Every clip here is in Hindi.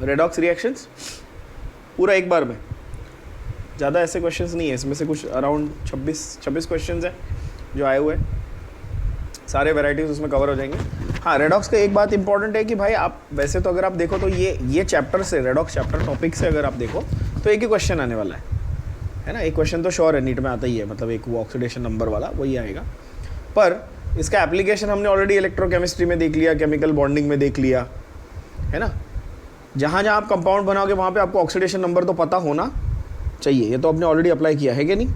रेडॉक्स रिएक्शंस पूरा एक बार में, ज़्यादा ऐसे क्वेश्चंस नहीं है इसमें से, कुछ अराउंड 26 क्वेश्चंस हैं जो आए हुए हैं, सारे वैरायटीज़ उसमें कवर हो जाएंगे। हाँ, रेडॉक्स का एक बात इंपॉर्टेंट है कि भाई आप वैसे तो अगर आप देखो तो ये चैप्टर से, रेडॉक्स चैप्टर टॉपिक से अगर आप देखो तो एक ही क्वेश्चन आने वाला है ना। एक क्वेश्चन तो श्योर है, नीट में आता ही है, मतलब एक वो ऑक्सीडेशन नंबर वाला वही आएगा। पर इसका एप्लीकेशन हमने ऑलरेडी इलेक्ट्रोकेमिस्ट्री में देख लिया, केमिकल बॉन्डिंग में देख लिया, है ना। जहाँ जहाँ आप कंपाउंड बनाओगे वहाँ पे आपको ऑक्सीडेशन नंबर तो पता होना चाहिए, ये तो आपने ऑलरेडी अप्लाई किया है कि नहीं,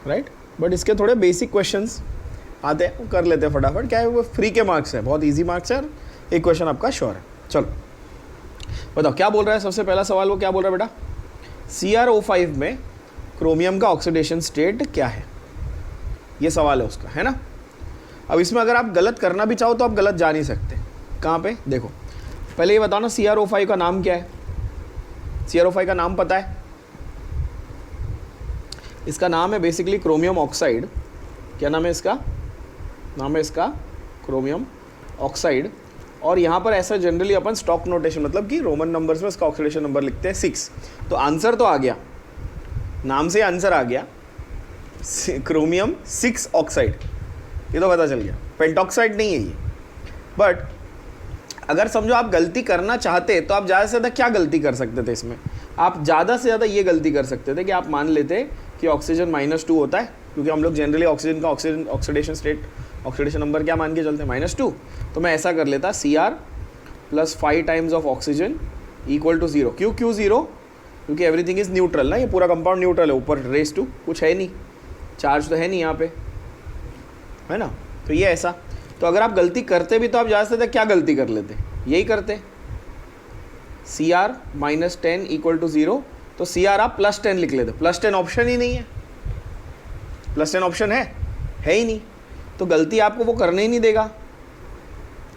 राइट। बट इसके थोड़े बेसिक क्वेश्चंस आते हैं, कर लेते हैं फटाफट। क्या है वो, फ्री के मार्क्स है, बहुत इजी मार्क्स है, और एक क्वेश्चन आपका श्योर है। चलो बताओ क्या बोल रहा है। सबसे पहला सवाल वो क्या बोल रहा है बेटा, CrO5 में क्रोमियम का ऑक्सीडेशन स्टेट क्या है, ये सवाल है उसका, है ना। अब इसमें अगर आप गलत करना भी चाहो तो आप गलत जा नहीं सकते। कहाँ पे, देखो पहले ये बताओ ना, CrO5 का नाम क्या है। CrO5 का नाम पता है, इसका नाम है बेसिकली क्रोमियम ऑक्साइड। क्या नाम है इसका, नाम है इसका क्रोमियम ऑक्साइड। और यहाँ पर ऐसा जनरली अपन स्टॉक नोटेशन, मतलब कि रोमन नंबर्स में इसका ऑक्सीडेशन नंबर लिखते हैं 6। तो आंसर तो आ गया, नाम से आंसर आ गया, क्रोमियम 6 ऑक्साइड, ये तो पता चल गया, पेंटॉक्साइड नहीं है ये। बट अगर समझो आप गलती करना चाहते तो आप ज़्यादा से ज़्यादा क्या गलती कर सकते थे इसमें, आप ज़्यादा से ज़्यादा ये गलती कर सकते थे कि आप मान लेते कि ऑक्सीजन -2 होता है, क्योंकि हम लोग जनरली ऑक्सीजन का ऑक्सीडेशन स्टेट, ऑक्सीडेशन नंबर क्या मान के चलते हैं, -2। तो मैं ऐसा कर लेता, Cr + 5 टाइम्स ऑफ ऑक्सीजन = 0। क्यों 0, क्योंकि एवरीथिंग इज़ न्यूट्रल ना, ये पूरा कंपाउंड न्यूट्रल है, ऊपर रेस टू कुछ है नहीं, चार्ज तो है नहीं यहाँ पे, है ना। तो ये ऐसा, तो अगर आप गलती करते भी तो आप ज़्यादा से ज़्यादा क्या गलती कर लेते, यही करते, Cr -10 = 0। तो Cr आप +10 लिख लेते, +10 ऑप्शन ही नहीं है, +10 ऑप्शन है ही नहीं, तो गलती आपको वो करने ही नहीं देगा,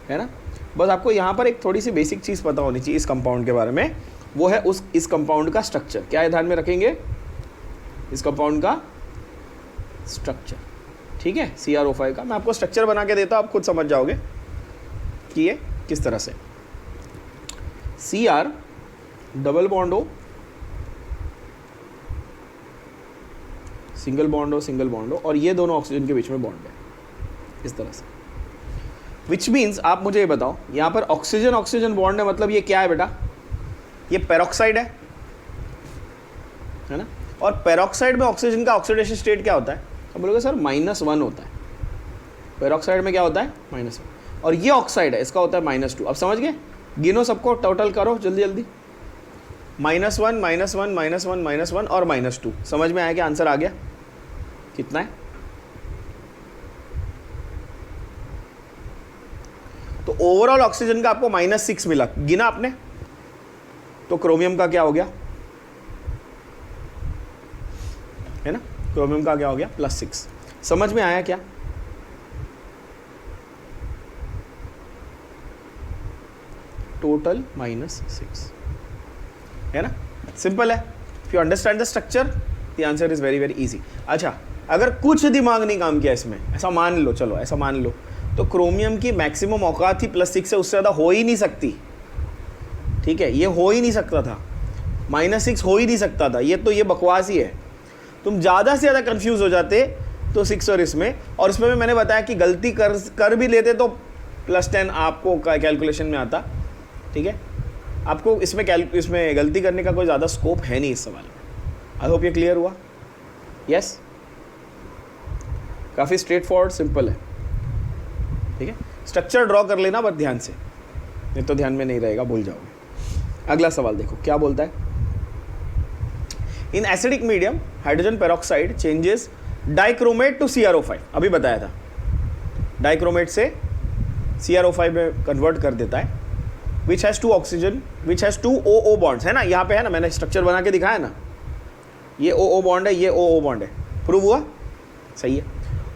है ना। बस आपको यहाँ पर एक थोड़ी सी बेसिक चीज़ पता होनी चाहिए इस कंपाउंड के बारे में, वो है इस कंपाउंड का स्ट्रक्चर। क्या है ध्यान में रखेंगे, इस कंपाउंड का स्ट्रक्चर, ठीक है। CrO5 का मैं आपको स्ट्रक्चर बना के देता हूँ, आप खुद समझ जाओगे कि ये किस तरह से। Cr डबल बॉन्ड हो, सिंगल बॉन्ड हो, और ये दोनों ऑक्सीजन के बीच में बॉन्ड है, इस तरह से। विच मीन्स आप मुझे ये बताओ, यहाँ पर ऑक्सीजन बॉन्ड है, मतलब ये क्या है बेटा, ये पेरोक्साइड है ना। और पेरोक्साइड में ऑक्सीजन का ऑक्सीडेशन स्टेट क्या होता है, अब बोलोगे सर -1 होता है। पेरोक्साइड में क्या होता है, -1, और ये ऑक्साइड है, इसका होता है -2। अब समझ गए, गिनो सबको, टोटल करो जल्दी जल्दी, -1 -1 -1 -1 और -2। समझ में आया कि आंसर आ गया, कितना है। तो ओवरऑल ऑक्सीजन का आपको -6 मिला, गिना आपने, तो क्रोमियम का क्या हो गया, है ना, क्रोमियम का क्या हो गया, +6। समझ में आया क्या, टोटल -6, है ना, सिंपल है। If you understand the structure the answer is very very easy. अच्छा, अगर कुछ दिमाग नहीं काम किया इसमें, ऐसा मान लो, चलो ऐसा मान लो, तो क्रोमियम की मैक्सिमम औकात ही +6 से, उससे ज़्यादा हो ही नहीं सकती, ठीक है। ये हो ही नहीं सकता था, -6 हो ही नहीं सकता था, ये बकवास ही है। तुम ज़्यादा से ज़्यादा कंफ्यूज हो जाते तो 6 और इसमें मैंने बताया कि गलती कर भी लेते तो +10 आपको कैलकुलेशन में आता, ठीक है। आपको इसमें गलती करने का कोई ज़्यादा स्कोप है नहीं इस सवाल में। आई होप ये क्लियर हुआ, यस। काफ़ी स्ट्रेट फॉरवर्ड, सिंपल है, ठीक है। स्ट्रक्चर ड्रॉ कर लेना बस ध्यान से, नहीं तो ध्यान में नहीं रहेगा, भूल जाओगे। अगला सवाल देखो क्या बोलता है, in acidic medium hydrogen peroxide changes dichromate to CrO5। अभी बताया था, डाइक्रोमेट से CrO5 में कन्वर्ट कर देता है, which has 2 oxygen, which has 2 OO bonds, है ना, यहाँ पे है ना, मैंने स्ट्रक्चर बना के दिखाया ना, ये OO बॉन्ड है, ये OO बॉन्ड है, प्रूव हुआ, सही है।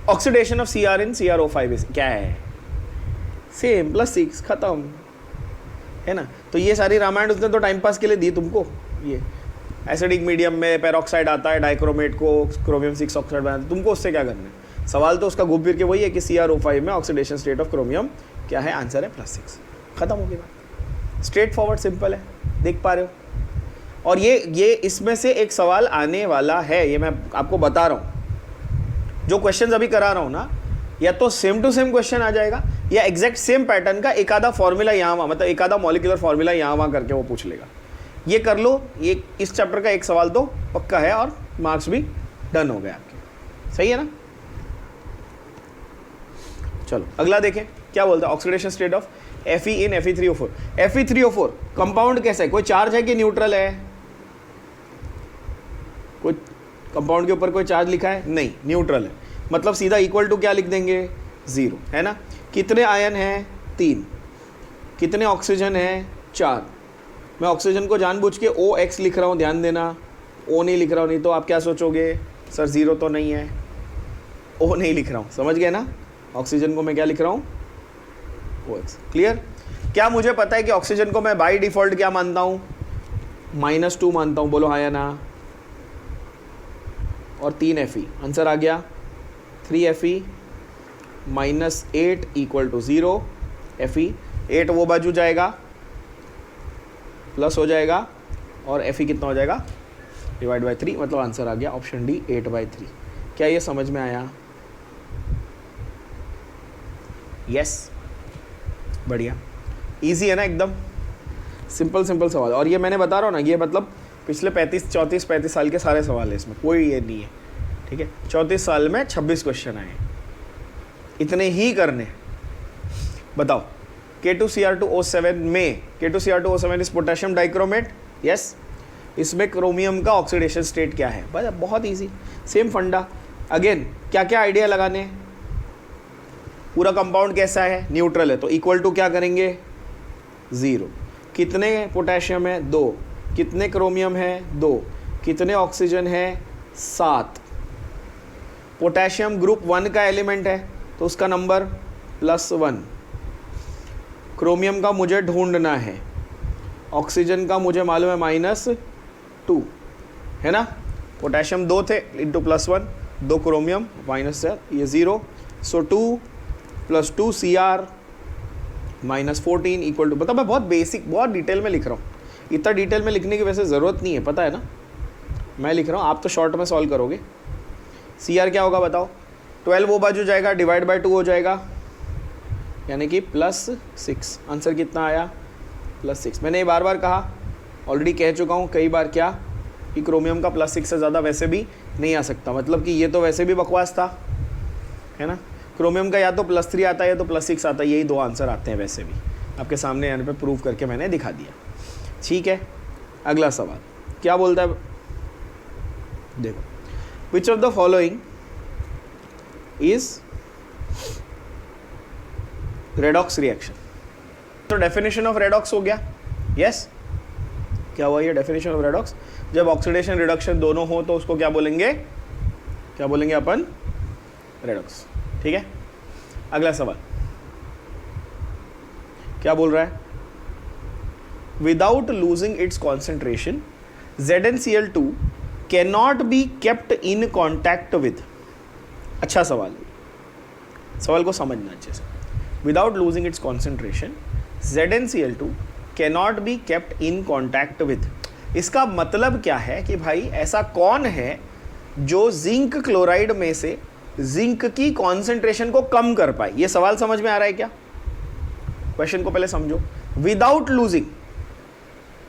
Oxidation of Cr in CrO5 क्या है, सेम, +6, खत्म, है ना। तो ये सारी रामायण उसने तो टाइम पास के लिए दी तुमको। ये एसिडिक मीडियम में पेरोक्साइड आता है, डाइक्रोमेट को क्रोमियम 6 ऑक्साइड बनाता है, तुमको उससे क्या करना है। सवाल तो उसका घूम फिर के वही है कि CrO5 में ऑक्सीडेशन स्टेट ऑफ क्रोमियम क्या है, आंसर है +6, खत्म हो गई बात, स्ट्रेट फॉरवर्ड सिंपल है, देख पा रहे हो। और ये इसमें से एक सवाल आने वाला है, ये मैं आपको बता रहा हूँ। जो क्वेश्चन अभी करा रहा हूँ ना, या तो सेम टू सेम क्वेश्चन आ जाएगा, या एग्जैक्ट सेम पैटर्न का एक आधा फॉर्मूला यहाँ वहाँ, मतलब एक आधा मॉलिक्यूलर फॉर्मूला यहाँ वहाँ करके वो पूछ लेगा। ये कर लो, ये इस चैप्टर का एक सवाल तो पक्का है और मार्क्स भी डन हो गए आपके। सही है ना? चलो अगला देखें क्या बोलता है। Oxidation state of Fe in Fe3O4। Fe3O4 compound कैसा है? कोई चार्ज है कि न्यूट्रल है? कोई कंपाउंड के ऊपर कोई चार्ज लिखा है? नहीं, न्यूट्रल है। मतलब सीधा इक्वल टू क्या लिख देंगे? 0, है ना। कितने आयन हैं? 3। कितने ऑक्सीजन हैं? 4। मैं ऑक्सीजन को जानबूझ के OX लिख रहा हूँ, ध्यान देना, O नहीं लिख रहा हूँ, नहीं तो आप क्या सोचोगे, सर 0 तो नहीं है, O नहीं लिख रहा हूँ। समझ गए ना? ऑक्सीजन को मैं क्या लिख रहा हूँ? OX। क्लियर? क्या मुझे पता है कि ऑक्सीजन को मैं बाय डिफॉल्ट क्या मानता हूँ? -2 मानता हूँ, बोलो हाँ या ना। और 3 Fe, आंसर आ गया 3 Fe -8 = 0 Fe। 8 वो बाजू जाएगा, प्लस हो जाएगा, और Fe कितना हो जाएगा? /3, मतलब आंसर आ गया ऑप्शन डी 8/3। क्या ये समझ में आया? यस, बढ़िया, इजी है ना, एकदम सिंपल सवाल। और ये मैंने बता रहा हूँ ना, ये मतलब पिछले 35 साल के सारे सवाल है, इसमें कोई ये नहीं है, ठीक है। 34 साल में 26 क्वेश्चन आए, इतने ही करने। बताओ, K2Cr2O7 में, K2Cr2O7 इस पोटेशियम डाइक्रोमेट, यस। इसमें क्रोमियम का ऑक्सीडेशन स्टेट क्या है? बस बहुत इजी, सेम फंडा। अगेन क्या क्या आइडिया लगाने? पूरा कंपाउंड कैसा है? न्यूट्रल है, तो इक्वल टू क्या करेंगे? 0। कितने पोटेशियम है? 2। कितने क्रोमियम है? 2। कितने ऑक्सीजन है? 7। पोटेशियम ग्रुप 1 का एलिमेंट है, तो उसका नंबर +1। क्रोमियम का मुझे ढूंढना है, ऑक्सीजन का मुझे मालूम है -2, है ना। पोटेशियम 2 थे, इंटू +1, 2 क्रोमियम -7, ये 0। सो 2 + 2 Cr -14 = मतलब मैं बहुत बेसिक, बहुत डिटेल में लिख रहा हूँ। इतना डिटेल में लिखने की वैसे ज़रूरत नहीं है, पता है ना, मैं लिख रहा हूँ, आप तो शॉर्ट में सॉल्व करोगे। Cr क्या होगा बताओ? 12 वो बाजू जाएगा, /2 हो जाएगा, यानी कि +6। आंसर कितना आया? +6। मैंने ये बार बार कहा, ऑलरेडी कह चुका हूँ कई बार, क्या कि क्रोमियम का +6 से ज़्यादा वैसे भी नहीं आ सकता। मतलब कि ये तो वैसे भी बकवास था, है ना। क्रोमियम का या तो +3 आता है या तो +6 आता है, यही 2 आंसर आते हैं वैसे भी। आपके सामने यहाँ पे प्रूव करके मैंने दिखा दिया, ठीक है। अगला सवाल क्या बोलता है? देखो, विच of the following is redox reaction? तो डेफिनेशन ऑफ रेडॉक्स हो गया, यस। क्या हुआ ये डेफिनेशन ऑफ रेडॉक्स? जब ऑक्सीडेशन रिडक्शन दोनों हो तो उसको क्या बोलेंगे? क्या बोलेंगे अपन? रेडॉक्स, ठीक है। अगला सवाल क्या बोल रहा है? Without losing its concentration ZnCl2 can not be kept in contact with. अच्छा सवाल है, सवाल को समझना अच्छे से। Without losing its concentration ZnCl2 can not be kept in contact with. इसका मतलब क्या है कि भाई ऐसा कौन है जो जिंक क्लोराइड में से जिंक की कॉन्सेंट्रेशन को कम कर पाए? ये सवाल समझ में आ रहा है क्या? क्वेश्चन को पहले समझो। विदाउट लूजिंग,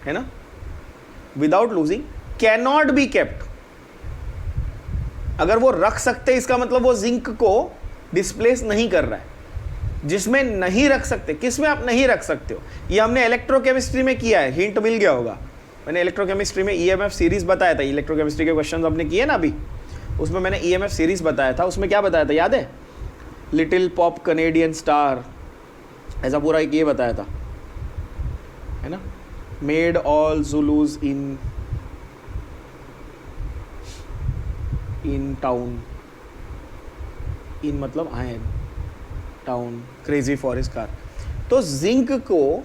है ना, without losing can not be kept. अगर वो रख सकते, इसका मतलब वो जिंक को डिस्प्लेस नहीं कर रहा है। जिसमें नहीं रख सकते, किसमें आप नहीं रख सकते हो? ये हमने इलेक्ट्रोकेमिस्ट्री में किया है, हिंट मिल गया होगा। मैंने इलेक्ट्रोकेमिस्ट्री में EMF सीरीज बताया था, इलेक्ट्रोकेमिस्ट्री के क्वेश्चन आपने किए ना अभी, उसमें मैंने EMF सीरीज बताया था। उसमें क्या बताया था याद है? लिटिल पॉप कनेडियन स्टार, ऐसा पूरा एक ये बताया था, है ना। मेड ऑल जुलूज इन टाउन, इन मतलब ion, town crazy for his car. तो जिंक को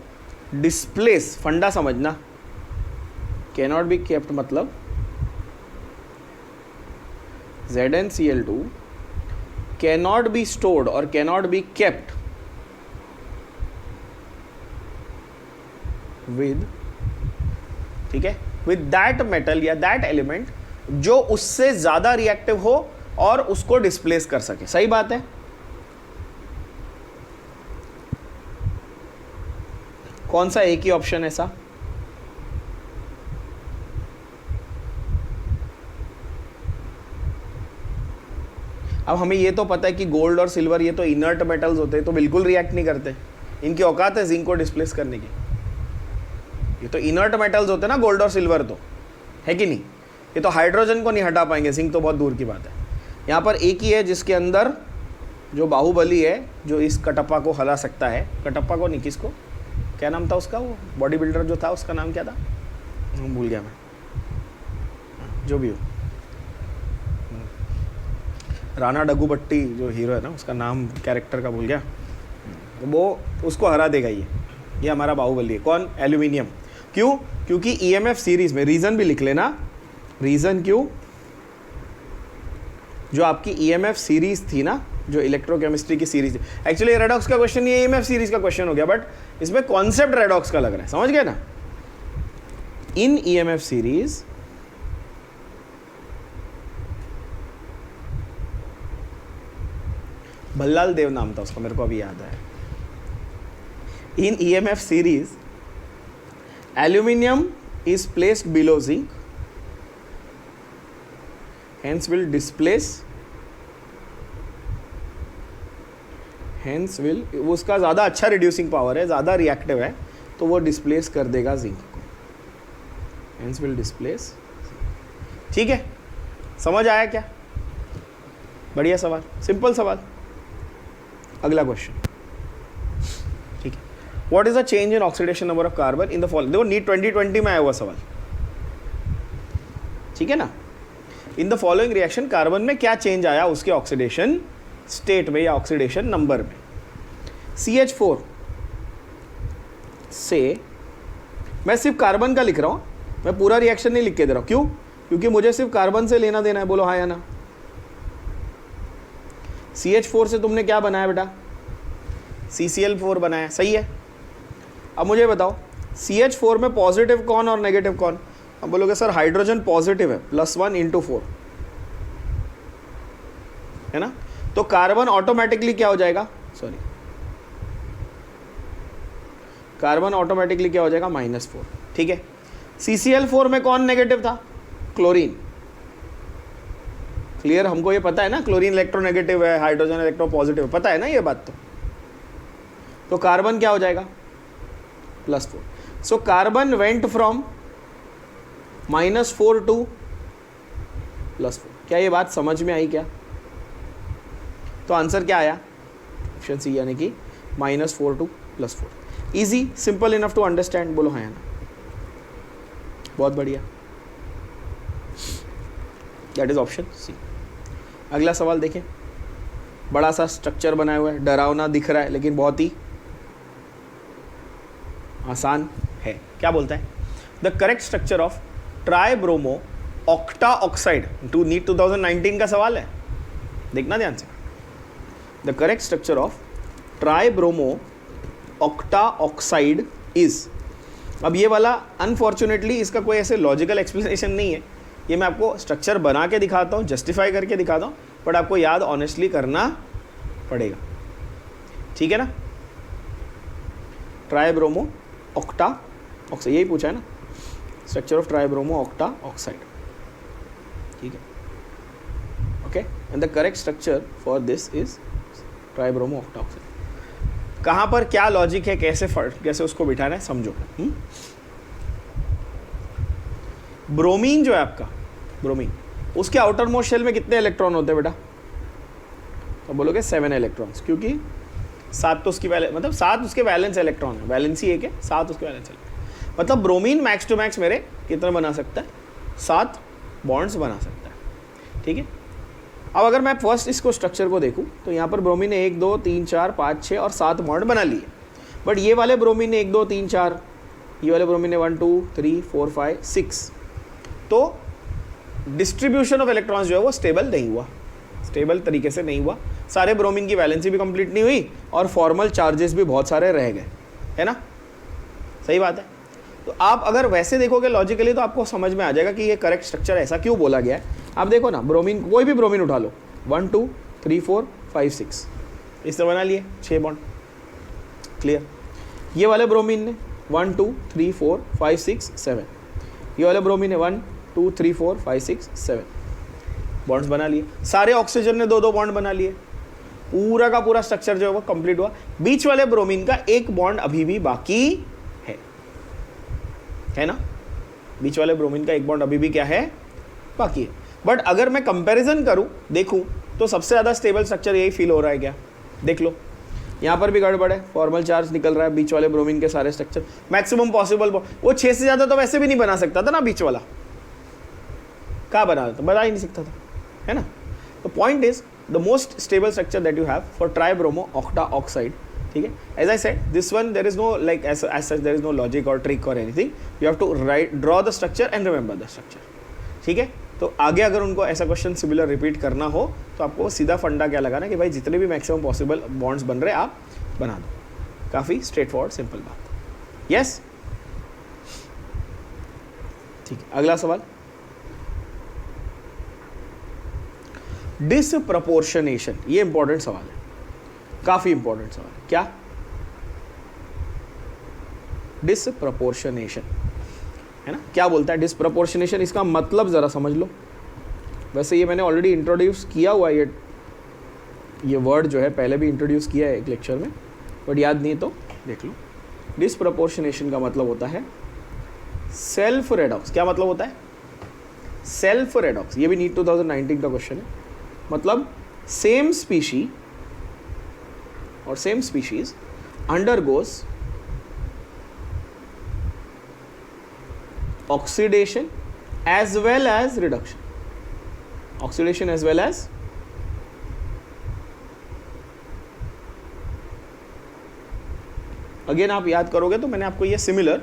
डिस्प्लेस, फंडा समझना, कैन नॉट बी केप्ट मतलब ZnCl2 cannot be stored or cannot be kept with, ठीक है, विद दैट मेटल या दैट एलिमेंट जो उससे ज्यादा रिएक्टिव हो और उसको डिस्प्लेस कर सके। सही बात है। कौन सा एक ही ऑप्शन है ऐसा? अब हमें ये तो पता है कि गोल्ड और सिल्वर ये तो इनर्ट मेटल्स होते हैं, तो बिल्कुल रिएक्ट नहीं करते, इनकी औकात है जिंक को डिस्प्लेस करने की। ये तो इनर्ट मेटल्स होते हैं ना गोल्ड और सिल्वर, तो है कि नहीं? ये तो हाइड्रोजन को नहीं हटा पाएंगे, जिंक तो बहुत दूर की बात है। यहाँ पर एक ही है जिसके अंदर जो बाहुबली है, जो इस कटप्पा को हरा सकता है। कटप्पा को नहीं, किसको, क्या नाम था उसका, वो बॉडी बिल्डर जो था उसका नाम क्या था, भूल गया मैं, जो भी हो, राणा डग्गूबट्टी जो हीरो है ना, उसका नाम कैरेक्टर का भूल गया, तो वो उसको हरा देगा। ये हमारा बाहुबली है। कौन? एल्यूमिनियम। क्यों? क्योंकि ईएमएफ सीरीज में, रीजन भी लिख लेना, रीजन क्यों, जो आपकी ईएमएफ सीरीज थी ना, जो इलेक्ट्रोकेमिस्ट्री की सीरीज थी, एक्चुअली रेडॉक्स का क्वेश्चन ये ईएमएफ सीरीज का क्वेश्चन हो गया, बट इसमें कॉन्सेप्ट रेडॉक्स का लग रहा है, समझ गए ना? In EMF series Bhallaladeva नाम था उसका, मेरे को अभी याद है। In EMF series aluminium is placed below zinc, hence will displace, hence will, उसका ज़्यादा अच्छा रिड्यूसिंग पावर है, ज़्यादा रिएक्टिव है, तो वो डिस्प्लेस कर देगा जिंक को, hence will displace। ठीक है, समझ आया क्या? बढ़िया सवाल, सिंपल सवाल। अगला क्वेश्चन, ठीक है, what is the change in oxidation number of carbon in the following. देखो नीट 2020 में आया हुआ सवाल, ठीक है ना? इन द फॉलोइंग रिएक्शन कार्बन में क्या चेंज आया उसके ऑक्सीडेशन स्टेट में या ऑक्सीडेशन नंबर में। CH4 से, मैं सिर्फ कार्बन का लिख रहा हूं, मैं पूरा रिएक्शन नहीं लिख के दे रहा हूं। क्यों? क्योंकि मुझे सिर्फ कार्बन से लेना देना है। बोलो हाँ या ना। CH4 से तुमने क्या बनाया बेटा? CCl4 बनाया, सही है। अब मुझे बताओ CH4 में पॉजिटिव कौन और नेगेटिव कौन? अब बोलोगे सर हाइड्रोजन पॉजिटिव है, +1 × 4, है ना? तो कार्बन ऑटोमेटिकली क्या हो जाएगा, सॉरी, कार्बन ऑटोमेटिकली क्या हो जाएगा, -4, ठीक है। CCl4 में कौन नेगेटिव था? क्लोरीन। क्लियर? हमको ये पता है ना, क्लोरीन इलेक्ट्रोनेगेटिव है, हाइड्रोजन इलेक्ट्रो पॉजिटिव, पता है ना ये बात। तो कार्बन क्या हो जाएगा, +4। So carbon went from -4 to +4। क्या ये बात समझ में आई क्या? तो आंसर क्या आया, ऑप्शन सी, यानी कि -4 to +4। Easy, simple enough to understand. बोलो हाँ या ना। बहुत बढ़िया, दैट इज ऑप्शन सी। अगला सवाल देखें, बड़ा सा स्ट्रक्चर बनाया हुआ है, डरावना दिख रहा है लेकिन बहुत ही आसान है। क्या बोलता है? The correct structure of tribromo octa oxide, to NEET 2019 का सवाल है, देखना ध्यान से। The correct structure of tribromo octa oxide is, अब ये वाला अनफॉर्चुनेटली इसका कोई ऐसे लॉजिकल एक्सप्लेनेशन नहीं है, ये मैं आपको स्ट्रक्चर बना के दिखाता हूँ, जस्टिफाई करके दिखाता हूँ, बट आपको याद ऑनेस्टली करना पड़ेगा, ठीक है ना? ट्राइब्रोमो ऑक्टा ऑक्साइड, यही पूछा है ना, structure of tribromo octa oxide, ठीक है, okay. And the correct structure for this is tribromo octa oxide. कहाँ पर क्या लॉजिक है, कैसे उसको बिठाना है, समझो। ब्रोमीन जो है आपका, ब्रोमीन, उसके आउटर मोस्ट शेल में कितने इलेक्ट्रॉन होते हैं बेटा? तो बोलोगे 7 इलेक्ट्रॉन्स, क्योंकि 7 तो उसकी मतलब 7 उसके वैलेंस इलेक्ट्रॉन है, वैलेंसी 1 है, 7 उसके वैलेंस इलेक्ट्रॉन, मतलब ब्रोमीन मैक्स टू मैक्स मेरे कितना बना सकता है, 7 बॉन्ड्स बना सकता है, ठीक है। अब अगर मैं फर्स्ट इसको स्ट्रक्चर को देखूं तो यहाँ पर ब्रोमीन ने 1 2 3 4 5 6 और 7 बॉन्ड बना लिए, बट ये वाले ब्रोमीन ने 1 2 3 4, ये वाले ब्रोमीन ने 1 2 3 4 5 6, तो डिस्ट्रीब्यूशन ऑफ इलेक्ट्रॉन्स जो है वो स्टेबल नहीं हुआ, स्टेबल तरीके से नहीं हुआ, सारे ब्रोमीन की वैलेंसी भी कंप्लीट नहीं हुई और फॉर्मल चार्जेस भी बहुत सारे रह गए, है ना? सही बात है। तो आप अगर वैसे देखोगे लॉजिकली तो आपको समझ में आ जाएगा कि ये करेक्ट स्ट्रक्चर ऐसा क्यों बोला गया है। आप देखो ना, ब्रोमीन, कोई भी ब्रोमीन उठा लो, 1 2 3 4 5 6, इस तरह बना लिए 6 बॉन्ड। क्लियर। ये वाले ब्रोमीन ने 1 2 3 4 5 6 7, ये वाले ब्रोमीन ने 1 2 3 4 5 6 7 बॉन्ड्स बना लिए। सारे ऑक्सीजन ने 2 बॉन्ड बना लिए। पूरा का पूरा स्ट्रक्चर जो है वो कंप्लीट हुआ। बीच वाले ब्रोमीन का एक बॉन्ड अभी भी बाकी है ना, बीच वाले ब्रोमीन का एक बॉन्ड अभी भी क्या है, बाकी है। बट अगर मैं कंपैरिजन करूं, देखूं, तो सबसे ज़्यादा स्टेबल स्ट्रक्चर यही फील हो रहा है क्या? देख लो, यहाँ पर भी गड़बड़ है, फॉर्मल चार्ज निकल रहा है बीच वाले ब्रोमीन के सारे स्ट्रक्चर, मैक्सिमम पॉसिबल। वो 6 से ज़्यादा तो वैसे भी नहीं बना सकता था ना बीच वाला, कहाँ बना ही नहीं सकता था, है ना। The point is the most stable structure that you have for tribromo octa oxide, ठीक है। As I said, this one there is no like as such there is no logic और ट्रिक और anything, you have to draw the structure and remember the structure, ठीक है। तो आगे अगर उनको ऐसा क्वेश्चन सिमिलर रिपीट करना हो तो आपको सीधा फंडा क्या लगाना कि भाई जितने भी मैक्सिमम पॉसिबल बॉन्ड्स बन रहे आप बना दो। काफ़ी स्ट्रेट फॉरवर्ड सिंपल बात। यस, ठीक है। अगला सवाल, डिसप्रपोर्शनेशन, ये इंपॉर्टेंट सवाल है, काफी इंपॉर्टेंट सवाल है। क्या? डिसप्रपोर्शनेशन, है ना। क्या बोलता है डिसप्रपोर्शनेशन? इसका मतलब जरा समझ लो। वैसे ये मैंने ऑलरेडी इंट्रोड्यूस किया हुआ है, ये वर्ड जो है पहले भी इंट्रोड्यूस किया है एक लेक्चर में, बट याद नहीं तो देख लो। डिसप्रपोर्शनेशन का मतलब होता है सेल्फ रेडॉक्स। क्या मतलब होता है? Self redox. ये भी नीट 2019 का क्वेश्चन है। मतलब सेम स्पीशी और same species undergoes oxidation as well as reduction, oxidation as well as again आप याद करोगे तो मैंने आपको ये सिमिलर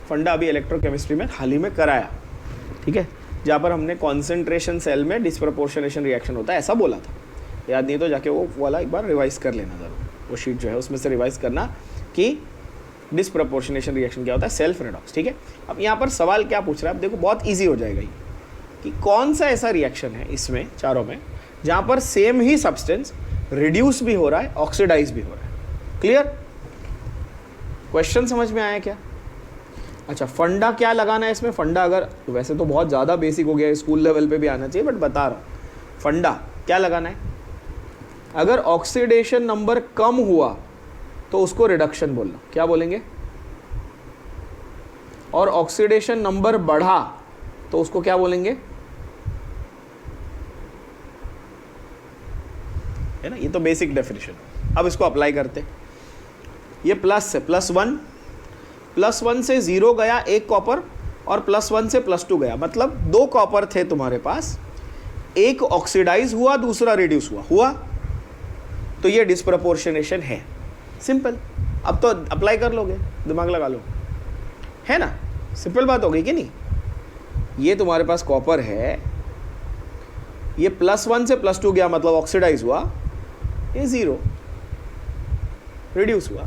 फंडा अभी इलेक्ट्रोकेमिस्ट्री में हाल ही में कराया, ठीक है, जहाँ पर हमने कॉन्सेंट्रेशन सेल में डिसप्रपोर्शनेशन रिएक्शन होता है ऐसा बोला था। याद नहीं तो जाके वो वाला एक बार रिवाइज कर लेना ज़रूर, वो शीट जो है उसमें से रिवाइज करना कि डिसप्रपोर्शनेशन रिएक्शन क्या होता है, सेल्फ रेडॉक्स, ठीक है। अब यहाँ पर सवाल क्या पूछ रहा है, आप देखो बहुत ईजी हो जाएगा ये, कि कौन सा ऐसा रिएक्शन है इसमें चारों में जहाँ पर सेम ही सब्सटेंस रिड्यूस भी हो रहा है, ऑक्सीडाइज भी हो रहा है। क्लियर? क्वेश्चन समझ में आया क्या? अच्छा, फंडा क्या लगाना है इसमें? फंडा अगर वैसे तो बहुत ज़्यादा बेसिक हो गया है, स्कूल लेवल पे भी आना चाहिए, बट बता रहा हूँ फंडा क्या लगाना है। अगर ऑक्सीडेशन नंबर कम हुआ तो उसको रिडक्शन बोलना, क्या बोलेंगे? और ऑक्सीडेशन नंबर बढ़ा तो उसको क्या बोलेंगे, है ना। ये तो बेसिक डेफिनेशन। अब इसको अप्लाई करते, ये प्लस से +1, +1 से 0 गया एक कॉपर, और +1 से +2 गया, मतलब 2 कॉपर थे तुम्हारे पास, एक ऑक्सीडाइज हुआ दूसरा रिड्यूस हुआ, तो ये डिसप्रपोर्शनेशन है। सिंपल। अब तो अप्लाई कर लोगे, दिमाग लगा लो, है ना। सिंपल बात हो गई कि नहीं। ये तुम्हारे पास कॉपर है, ये +1 से +2 गया मतलब ऑक्सीडाइज हुआ, ये 0 रिड्यूस हुआ।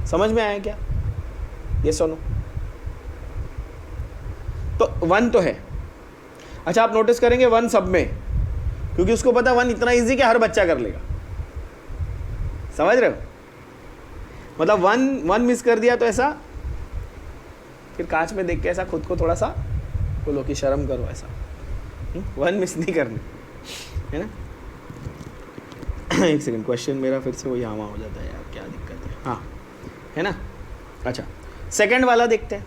समझ में आया क्या? ये सुनो, तो 1 तो है। अच्छा, आप नोटिस करेंगे 1 सब में, क्योंकि उसको पता 1 इतना इजी कि हर बच्चा कर लेगा। समझ रहे हो? मतलब 1 मिस कर दिया तो ऐसा फिर कांच में देख के ऐसा खुद को थोड़ा सा बोलो कि शर्म करो, ऐसा 1 मिस नहीं करनी, है ना। एक सेकंड, क्वेश्चन मेरा फिर से वो यहाँ वहाँ हो जाता है यार, क्या दिक्कत है। हाँ, है ना। अच्छा, सेकंड वाला देखते हैं।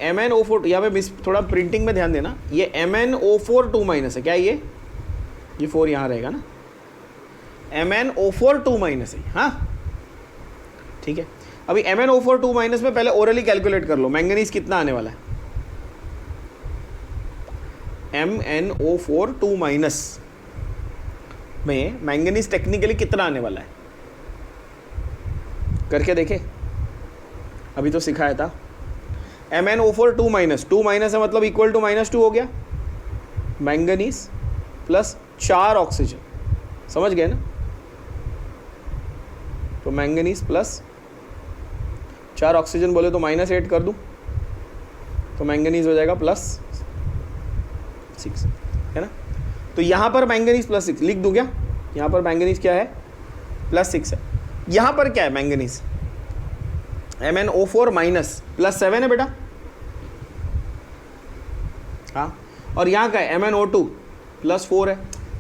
MnO4, यहाँ पे मिस थोड़ा प्रिंटिंग में ध्यान देना, ये MnO4 2- है क्या? ये 4 यहाँ रहेगा ना, MnO4 2- है, हाँ ठीक है। अभी MnO4 2- में पहले ओरली कैलकुलेट कर लो, मैंगनीज कितना आने वाला है। MnO4 2- में मैंगनीज टेक्निकली कितना आने वाला है, करके देखे, अभी तो सिखाया था। MnO4 2- है मतलब इक्वल टू -2 हो गया, मैंगनीज प्लस 4 ऑक्सीजन, समझ गए ना। तो मैंगनीज प्लस 4 ऑक्सीजन बोले तो -8 कर दूं तो मैंगनीज हो जाएगा +6, है ना। तो यहाँ पर मैंगनीज +6 लिख दूं क्या? यहाँ पर मैंगनीज क्या है? +6 है। यहाँ पर क्या है मैंगनीज? MnO4 माइनस +7 है बेटा, हाँ। और यहाँ का है MnO2 +4 है।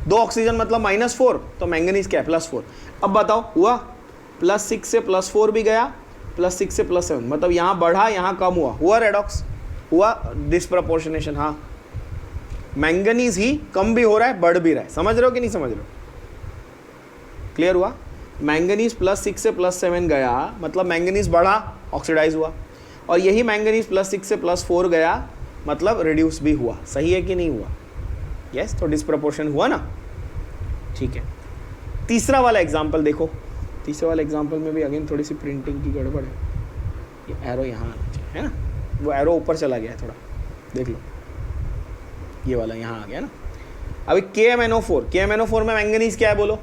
2 ऑक्सीजन मतलब -4, तो मैंगनीज क्या है? +4। अब बताओ हुआ? +6 से +4 भी गया, +6 से +7, मतलब यहाँ बढ़ा यहाँ कम हुआ रेडॉक्स, हुआ डिस्प्रपोर्शनेशन। हाँ, मैंगनीज ही कम भी हो रहा है, बढ़ भी रहा है। समझ रहे हो कि नहीं समझ रहे हो? क्लियर हुआ? मैंगनीज +6 से +7 गया मतलब मैंगनीज बढ़ा, ऑक्सीडाइज हुआ, और यही मैंगनीज +6 से +4 गया मतलब रिड्यूस भी हुआ। सही है कि नहीं हुआ? यस, तो डिस्प्रपोर्शन हुआ ना। ठीक है, तीसरा वाला एग्जाम्पल देखो। तीसरे वाले एग्जाम्पल में भी अगेन थोड़ी सी प्रिंटिंग की गड़बड़ है। ये एरो यहाँ आना चाहिए, है ना, वो एरो ऊपर चला गया है थोड़ा, देख लो, ये वाला यहाँ आ गया ना। अभी KMnO4 में मैंगनीज क्या है बोलो?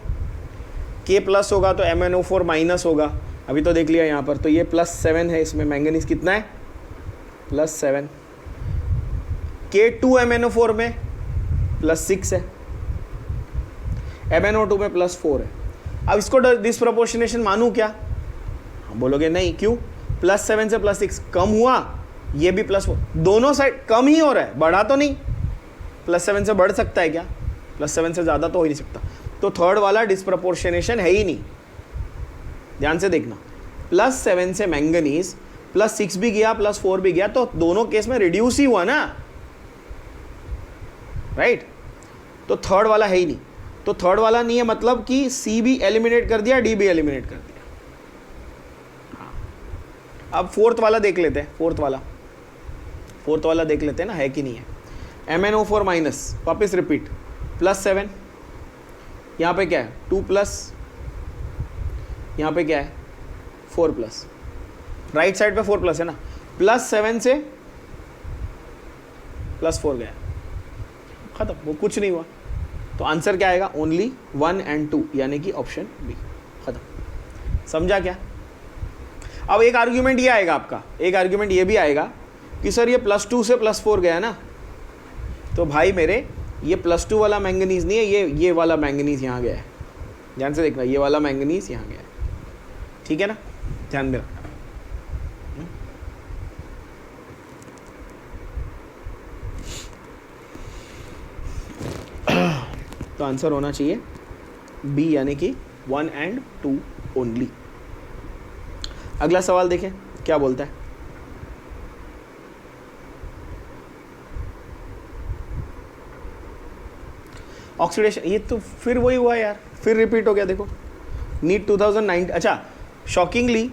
K प्लस होगा तो MnO4 माइनस होगा, अभी तो देख लिया यहाँ पर, तो ये +7 है, इसमें मैंगनीज कितना है? +7। K2MnO4 में +6 है, MnO2 में +4 है। अब इसको डिस्प्रपोर्शनेशन मानूं क्या? बोलोगे नहीं, क्यों? +7 से +6 कम हुआ, ये भी +4, दोनों साइड कम ही हो रहा है, बढ़ा तो नहीं। +7 से बढ़ सकता है क्या? +7 से ज़्यादा तो हो ही नहीं सकता, तो थर्ड वाला डिस्प्रपोर्शनेशन है ही नहीं। ध्यान से देखना, +7 से मैंगनीज +6 भी गया +4 भी गया, तो दोनों केस में रिड्यूस ही हुआ ना, राइट। तो थर्ड वाला है ही नहीं, तो थर्ड वाला नहीं है मतलब कि C भी एलिमिनेट कर दिया, D भी एलिमिनेट कर दिया। हाँ, अब फोर्थ वाला देख लेते हैं। फोर्थ वाला देख लेते हैं ना, है कि नहीं है। MnO4 माइनस, वापिस रिपीट, +7, यहाँ पे क्या है? 2+, यहाँ पे क्या है? 4+, राइट साइड पे 4+ है ना। +7 से +4 गया, खत्म, वो कुछ नहीं हुआ। तो आंसर क्या आएगा? ओनली 1 और 2, यानी कि ऑप्शन बी, खत्म। समझा क्या? अब एक आर्ग्यूमेंट ये आएगा आपका, एक आर्ग्यूमेंट ये भी आएगा कि सर ये +2 से +4 गया ना, तो भाई मेरे ये +2 वाला मैंगनीज नहीं है, ये वाला मैंगनीज यहाँ गया है। ध्यान से देखना, ये वाला मैंगनीज यहाँ गया है, ठीक है ना, ध्यान में रखना। तो आंसर होना चाहिए बी, यानी कि 1 और 2 ओनली। अगला सवाल देखें क्या बोलता है। ऑक्सीडेशन, ये तो फिर वही हुआ यार, फिर रिपीट हो गया। देखो नीट 2019, अच्छा शॉकिंगली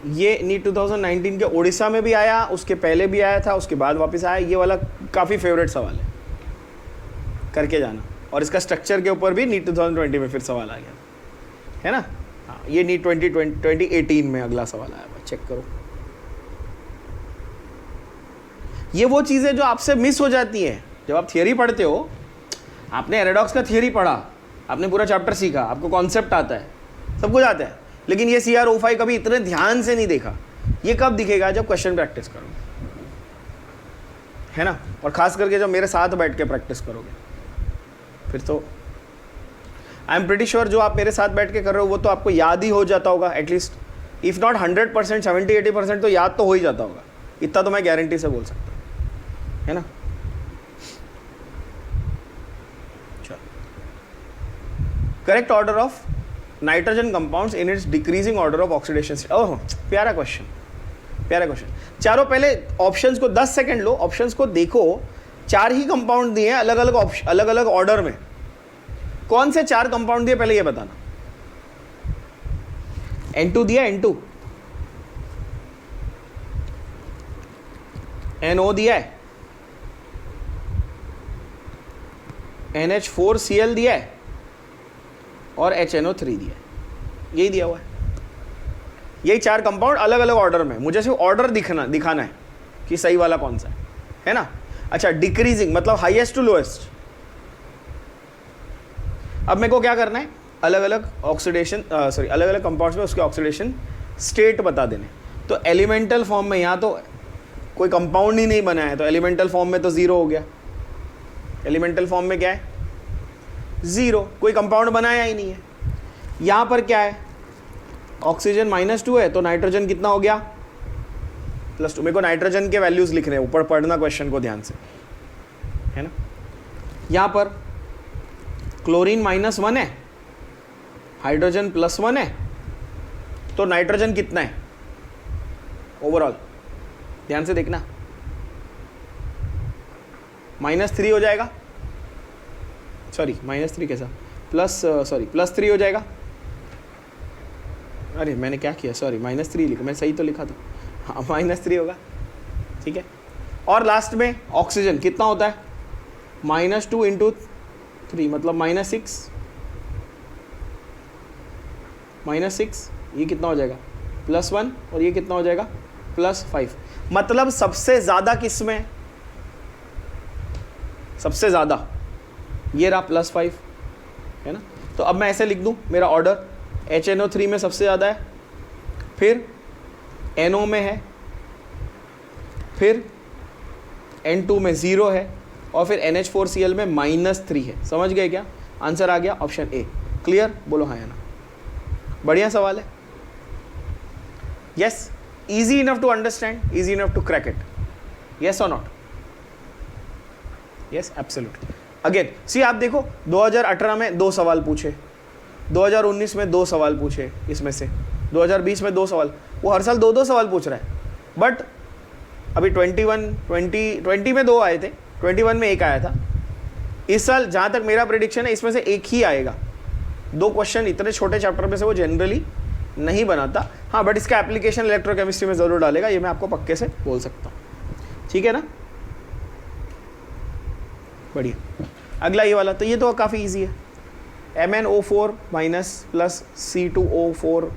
ये नीट 2019 के ओडिशा में भी आया, उसके पहले भी आया था, उसके बाद वापस आया। ये वाला काफ़ी फेवरेट सवाल है, करके जाना। और इसका स्ट्रक्चर के ऊपर भी नीट 2020 में फिर सवाल आ गया, है ना। हाँ, ये नीट 2018 में अगला सवाल आया, चेक करो। ये वो चीज़ें जो आपसे मिस हो जाती हैं जब आप थियरी पढ़ते हो। आपने एरेडॉक्स का थियरी पढ़ा, आपने पूरा चैप्टर सीखा, आपको कॉन्सेप्ट आता है, सब कुछ आता है, लेकिन ये CRO5 कभी इतने ध्यान से नहीं देखा। ये कब दिखेगा? जब क्वेश्चन प्रैक्टिस करोगे, है ना, और खास करके जब मेरे साथ बैठ के प्रैक्टिस करोगे, फिर तो आई एम प्रीटी श्योर जो आप मेरे साथ बैठ के कर रहे हो वो तो आपको याद ही हो जाता होगा, एटलीस्ट इफ़ नॉट 100%, 70-80% तो याद तो हो ही जाता होगा। इतना तो मैं गारंटी से बोल सकता हूँ, है ना। Correct order of nitrogen compounds in its decreasing order of oxidation. Oh, प्यारा क्वेश्चन। चारों पहले ऑप्शंस को 10 सेकंड लो, ऑप्शंस को देखो। 4 ही कंपाउंड दिए हैं, अलग अलग ऑर्डर में। कौन से 4 कंपाउंड दिए पहले ये बताना। N2 दिया, N2, NO दिया है, NH4Cl दिया है और HNO3 दिया है, यही दिया हुआ है। यही 4 कंपाउंड अलग अलग ऑर्डर में। मुझे सिर्फ ऑर्डर दिखाना है कि सही वाला कौन सा है ना। अच्छा, डिक्रीजिंग मतलब हाईएस्ट टू लोएस्ट। अब मेरे को क्या करना है? अलग अलग ऑक्सीडेशन अलग अलग कंपाउंड्स में उसके ऑक्सीडेशन स्टेट बता देने। तो एलिमेंटल फॉर्म में यहाँ तो कोई कंपाउंड ही नहीं बना है, तो एलिमेंटल फॉर्म में तो ज़ीरो हो गया। एलिमेंटल फॉर्म में क्या है? ज़ीरो, कोई कंपाउंड बनाया ही नहीं है। यहाँ पर क्या है? ऑक्सीजन -2 है, तो नाइट्रोजन कितना हो गया? +2। मेरे को नाइट्रोजन के वैल्यूज़ लिख रहे हैं, ऊपर पढ़ना क्वेश्चन को ध्यान से, है ना। यहाँ पर क्लोरीन -1 है, हाइड्रोजन +1 है, तो नाइट्रोजन कितना है ओवरऑल? ध्यान से देखना, -3 हो जाएगा, सॉरी -3 कैसा, +3 हो जाएगा। अरे मैंने क्या किया, सॉरी -3 लिखा, मैं सही तो लिखा था, हाँ -3 होगा, ठीक है। और लास्ट में ऑक्सीजन कितना होता है? -2 × 3 मतलब -6, -6, ये कितना हो जाएगा? +1, और ये कितना हो जाएगा? +5। मतलब सबसे ज़्यादा किस में? सबसे ज़्यादा ये रहा +5, है ना। तो अब मैं ऐसे लिख दूँ, मेरा ऑर्डर HNO3 में सबसे ज़्यादा है, फिर NO में है, फिर N2 में 0 है, और फिर NH4Cl में -3 है। समझ गए क्या? आंसर आ गया ऑप्शन ए। क्लियर? बोलो हाँ या ना। बढ़िया सवाल है। Yes, easy enough to understand, easy enough to crack it, yes और not? Yes, absolutely. Again see, आप देखो 2018 में 2 सवाल पूछे, 2019 में 2 सवाल पूछे, इसमें से 2020 में 2 सवाल, वो हर साल 2-2 सवाल पूछ रहा है। बट अभी 20 में 2 आए थे, 21 में 1 आया था। इस साल जहाँ तक मेरा प्रेडिक्शन है, इसमें से 1 ही आएगा। 2 क्वेश्चन इतने छोटे चैप्टर में से वो जनरली नहीं बनाता, हाँ, बट इसका एप्लीकेशन इलेक्ट्रोकेमिस्ट्री में ज़रूर डालेगा, ये मैं आपको पक्के से बोल सकता हूँ, ठीक है ना। बढ़िया। अगला ये वाला, तो ये तो काफ़ी इजी है। MnO4- + C2O4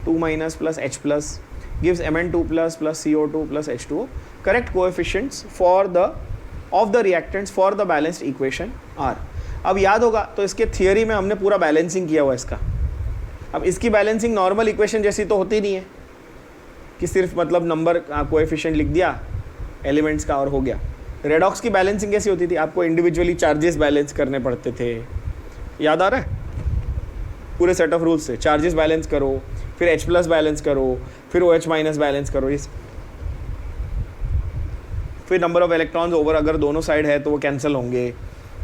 2- + H+ gives Mn2+ + CO2 + H2O. Correct coefficients of the reactants for the balanced equation are. अब याद होगा तो इसके थियरी में हमने पूरा बैलेंसिंग किया हुआ इसका। अब इसकी बैलेंसिंग नॉर्मल इक्वेशन जैसी तो होती नहीं है कि सिर्फ मतलब नंबर कोएफिशिएंट लिख दिया एलिमेंट्स का और हो गया। रेडॉक्स की बैलेंसिंग कैसी होती थी? आपको इंडिविजुअली चार्जेस बैलेंस करने पड़ते थे, याद आ रहा है? पूरे सेट ऑफ रूल्स से चार्जेस बैलेंस करो, फिर H+ बैलेंस करो, फिर OH- बैलेंस करो, इस फिर नंबर ऑफ इलेक्ट्रॉन्स ओवर, अगर दोनों साइड है तो वो कैंसिल होंगे,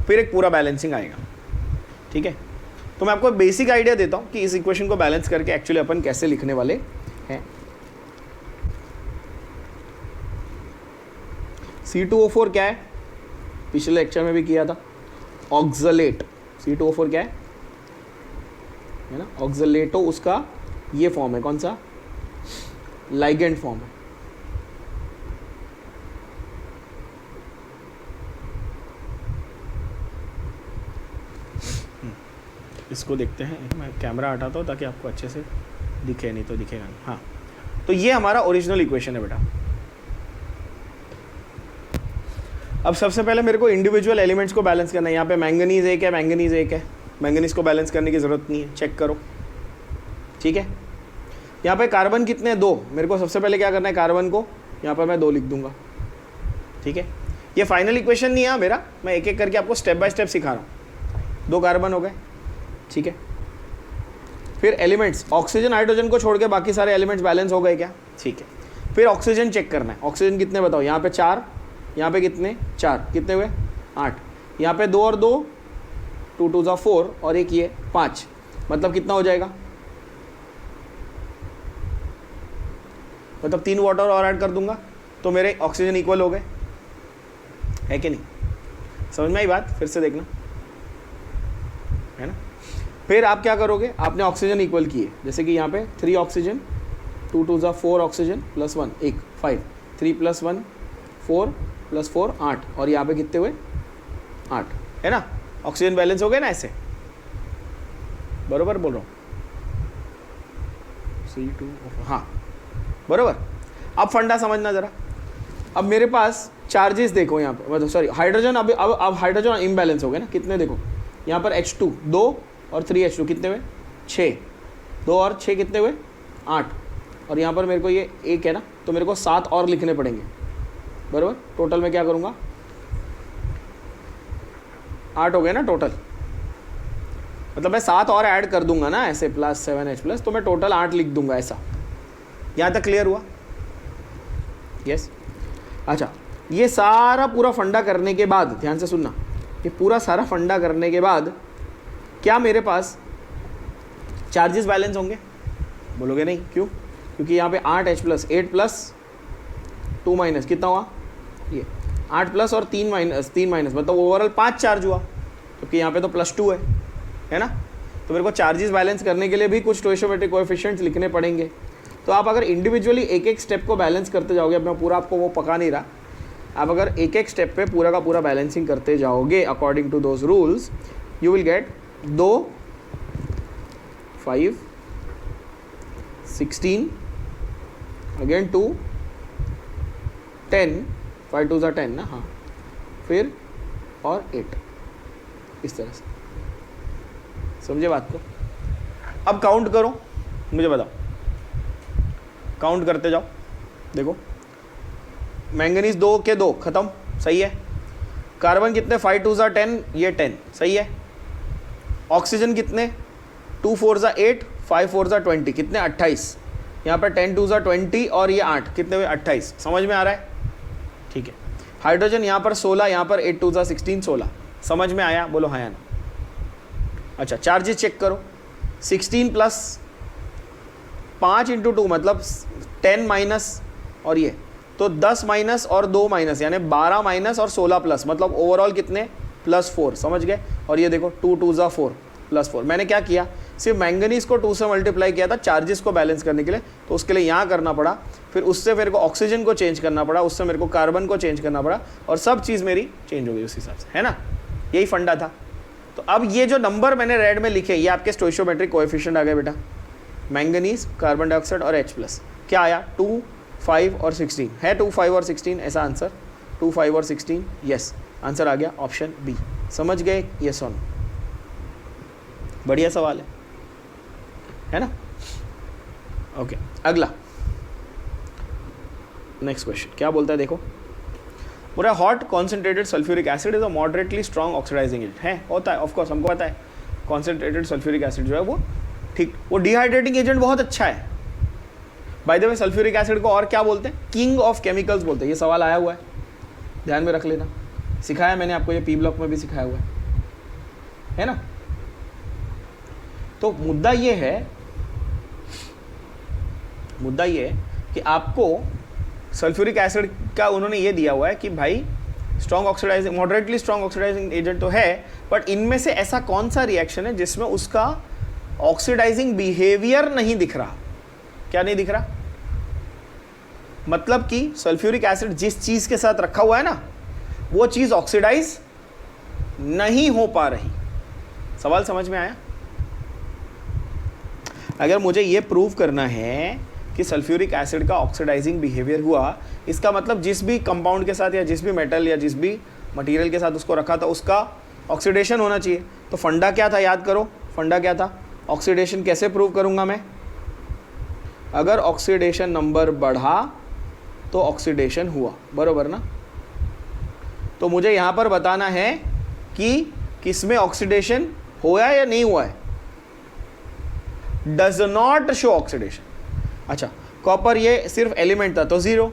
फिर एक पूरा बैलेंसिंग आएगा, ठीक है। तो मैं आपको बेसिक आइडिया देता हूँ कि इस इक्वेशन को बैलेंस करके एक्चुअली अपन कैसे लिखने वाले हैं। C2O4 क्या है? पिछले लेक्चर में भी किया था, ऑक्सलेट। C2O4 क्या है ना, ऑक्सलेटो, उसका ये फॉर्म है, कौन सा? लाइगेंड फॉर्म है। इसको देखते हैं, मैं कैमरा हटाता हूँ ताकि आपको अच्छे से दिखे, नहीं तो दिखेगा नहीं। हाँ, तो ये हमारा ओरिजिनल इक्वेशन है बेटा। अब सबसे पहले मेरे को इंडिविजुअल एलिमेंट्स को बैलेंस करना है। यहाँ पे मैंगनीज 1 है, मैंगनीज 1 है, मैंगनीज को बैलेंस करने की ज़रूरत नहीं है, चेक करो, ठीक है। यहाँ पे कार्बन कितने हैं? 2। मेरे को सबसे पहले क्या करना है, कार्बन को यहाँ पर मैं 2 लिख दूंगा, ठीक है। ये फाइनल इक्वेशन नहीं है मेरा, मैं एक एक करके आपको स्टेप बाय स्टेप सिखा रहा हूँ। 2 कार्बन हो गए, ठीक है। फिर एलिमेंट्स, ऑक्सीजन हाइड्रोजन को छोड़ के बाकी सारे एलिमेंट्स बैलेंस हो गए क्या? ठीक है। फिर ऑक्सीजन चेक करना है, ऑक्सीजन कितने बताओ? यहाँ पे 4, यहाँ पे कितने? 4, कितने हुए? 8। यहाँ पे 2 और 2, 2 2 4, और एक ये 5, मतलब कितना हो जाएगा? मतलब 3 वाटर और ऐड कर दूंगा तो मेरे ऑक्सीजन इक्वल हो गए, है कि नहीं? समझ में आई बात? फिर से देखना, है ना। फिर आप क्या करोगे? आपने ऑक्सीजन इक्वल किए, जैसे कि यहाँ पे 3 ऑक्सीजन, 2 2 4 ऑक्सीजन प्लस 1 1 5, 3 + 1 4 + 4 8, और यहाँ पे कितने हुए? 8, है ना। ऑक्सीजन बैलेंस हो गए ना ऐसे, बरोबर बोल रहा हूँ? C2O4, हाँ बरोबर। अब फंडा समझना ज़रा। अब मेरे पास चार्जेस देखो यहाँ पे, मतलब सॉरी हाइड्रोजन, अब हाइड्रोजन इम्बैलेंस हो गए ना, कितने देखो यहाँ पर H2 2 और 3 H2 कितने हुए? 6, 2 और 6 कितने हुए? 8, और यहाँ पर मेरे को ये 1 है ना, तो मेरे को 7 और लिखने पड़ेंगे, बराबर। टोटल में क्या करूँगा, 8 हो गए ना टोटल, मतलब मैं 7 और ऐड कर दूंगा ना ऐसे, +7H+, तो मैं टोटल 8 लिख दूंगा ऐसा। यहाँ तक क्लियर हुआ? यस। अच्छा, ये सारा पूरा फंडा करने के बाद, ध्यान से सुनना, ये पूरा सारा फंडा करने के बाद क्या मेरे पास चार्जेस बैलेंस होंगे? बोलोगे नहीं, क्यों? क्योंकि यहाँ पे 8H+, 8 + 2 माइनस कितना हुआ, ये 8 प्लस और 3 माइनस मतलब ओवरऑल 5 चार्ज हुआ, क्योंकि यहाँ पे तो +2 है ना। तो मेरे को चार्जेस बैलेंस करने के लिए भी कुछ स्टोइशियोमेट्रिक कोएफिशिएंट्स लिखने पड़ेंगे। तो आप अगर इंडिविजुअली एक एक स्टेप को बैलेंस करते जाओगे, अब मैं पूरा आपको वो पका नहीं रहा, आप अगर एक एक स्टेप पे पूरा का पूरा बैलेंसिंग करते जाओगे according to those rules, you will get 2 5 16 again 2 10 5 2 ज़ा 10 ना, हाँ, फिर और 8, इस तरह से। समझे बात को? अब काउंट करो, मुझे बताओ, काउंट करते जाओ। देखो, मैंगनीज 2 के 2 खत्म, सही है। कार्बन कितने, 5 2 ज़ा 10, ये 10, सही है। ऑक्सीजन कितने, 2 4 ज़ा 8, 5 4 ज़ा 20, कितने, 28। यहाँ पर 10 2 ज़ा 20 और ये 8, कितने हुए, 28। समझ में आ रहा है? ठीक है। हाइड्रोजन यहाँ पर 16, यहाँ पर 8 2 ज़ा 16, 16। समझ में आया? बोलो हाँ या ना। अच्छा, चार्जेस चेक करो, 16 + 5 × 2 मतलब 10 माइनस और ये, तो 10 माइनस और 2 माइनस यानी 12 माइनस और 16 प्लस, मतलब ओवरऑल कितने, +4। समझ गए? और ये देखो 2 2 ज़ा 4 +4। मैंने क्या किया, सिर्फ मैंगनीज को 2 से मल्टीप्लाई किया था चार्जेस को बैलेंस करने के लिए, तो उसके लिए यहाँ करना पड़ा, फिर उससे मेरे को ऑक्सीजन को चेंज करना पड़ा, उससे मेरे को कार्बन को चेंज करना पड़ा, और सब चीज़ मेरी चेंज हो गई उस हिसाब से, है ना। यही फंडा था। तो अब ये जो नंबर मैंने रेड में लिखे, ये आपके स्टोइशियोमेट्रिक कोएफिशिएंट आ गए बेटा। मैंगनीज, कार्बन डाइऑक्साइड और H+। क्या आया, 2 5 और 16 है, 2 5 और 16 ऐसा आंसर, 2 5 और 16, यस आंसर आ गया ऑप्शन बी। समझ गए? यस और नो? बढ़िया सवाल है ना। ओके, अगला नेक्स्ट क्वेश्चन क्या बोलता है, देखो। पूरा hot concentrated sulphuric acid is a moderately strong oxidising agent है, होता है ऑफकोर्स, हमको पता है। कॉन्सेंट्रेटेड सल्फ्यूरिक एसिड जो है वो ठीक, वो डिहाइड्रेटिंग एजेंट बहुत अच्छा है। By the way sulphuric acid को और क्या बोलते हैं, किंग ऑफ केमिकल्स बोलते हैं। ये सवाल आया हुआ है, ध्यान में रख लेना, सिखाया मैंने आपको, ये पी ब्लॉक में भी सिखाया हुआ है ना। तो मुद्दा ये है कि आपको सल्फ्यूरिक एसिड का उन्होंने ये दिया हुआ है कि भाई strong oxidising, moderately strong oxidising agent तो है, बट इनमें से ऐसा कौन सा रिएक्शन है जिसमें उसका ऑक्सीडाइजिंग बिहेवियर नहीं दिख रहा। क्या नहीं दिख रहा? मतलब कि सल्फ्यूरिक एसिड जिस चीज के साथ रखा हुआ है ना, वो चीज ऑक्सीडाइज नहीं हो पा रही। सवाल समझ में आया? अगर मुझे ये प्रूव करना है कि सल्फ्यूरिक एसिड का ऑक्सीडाइजिंग बिहेवियर हुआ, इसका मतलब जिस भी कंपाउंड के साथ या जिस भी मेटल या जिस भी मटेरियल के साथ उसको रखा था उसका ऑक्सीडेशन होना चाहिए। तो फंडा क्या था, याद करो, फंडा क्या था, ऑक्सीडेशन कैसे प्रूव करूंगा मैं? अगर ऑक्सीडेशन नंबर बढ़ा तो ऑक्सीडेशन हुआ, बरोबर ना। तो मुझे यहाँ पर बताना है कि किसमें ऑक्सीडेशन हुआ या नहीं हुआ है। Does not show oxidation. अच्छा, कॉपर ये सिर्फ एलिमेंट था तो 0,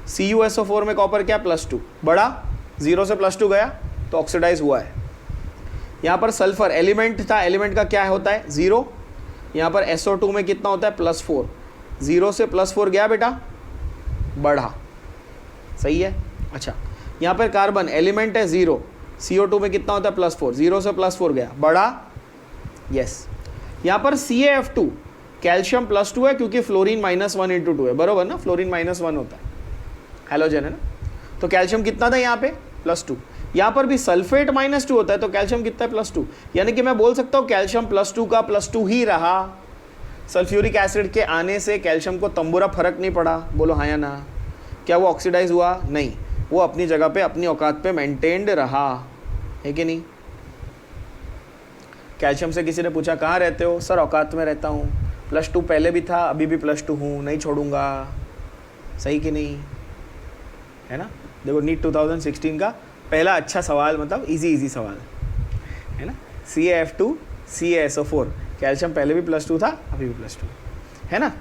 CuSO4 में कॉपर क्या, +2, बढ़ा 0 से +2 गया तो ऑक्सीडाइज हुआ है। यहाँ पर सल्फर एलिमेंट था, एलिमेंट का क्या होता है, 0। यहाँ पर SO2 में कितना होता है, +4, 0 से +4 गया बेटा, बढ़ा, सही है। अच्छा, यहाँ पर कार्बन एलिमेंट है 0, CO2 में कितना होता है, +4, 0 से +4 गया, बढ़ा, यस। यहाँ पर CaF2 कैल्शियम +2 है क्योंकि फ्लोरीन -1 × 2 है, बरोबर ना, फ्लोरीन -1 होता है, हैलोजन है ना। तो कैल्शियम कितना था यहाँ पे, +2। यहाँ पर भी सल्फेट -2 होता है तो कैल्शियम कितना है, +2। यानी कि मैं बोल सकता हूँ कैल्शियम +2 का +2 ही रहा। सल्फ्यूरिक एसिड के आने से कैल्शियम को तंबूरा फर्क नहीं पड़ा, बोलो हाँ या ना। क्या वो ऑक्सीडाइज हुआ? नहीं, वो अपनी जगह पे अपनी औकात पे मेंटेन्ड रहा, है कि नहीं। कैल्शियम से किसी ने पूछा कहाँ रहते हो, सर औकात में रहता हूँ, +2 पहले भी था, अभी भी +2 हूँ, नहीं छोड़ूंगा, सही कि नहीं, है ना। देखो नीट 2016 का पहला अच्छा सवाल, मतलब इजी सवाल है ना। CaF2 CaSO4, कैल्शियम पहले भी +2 था, अभी भी +2 है ना।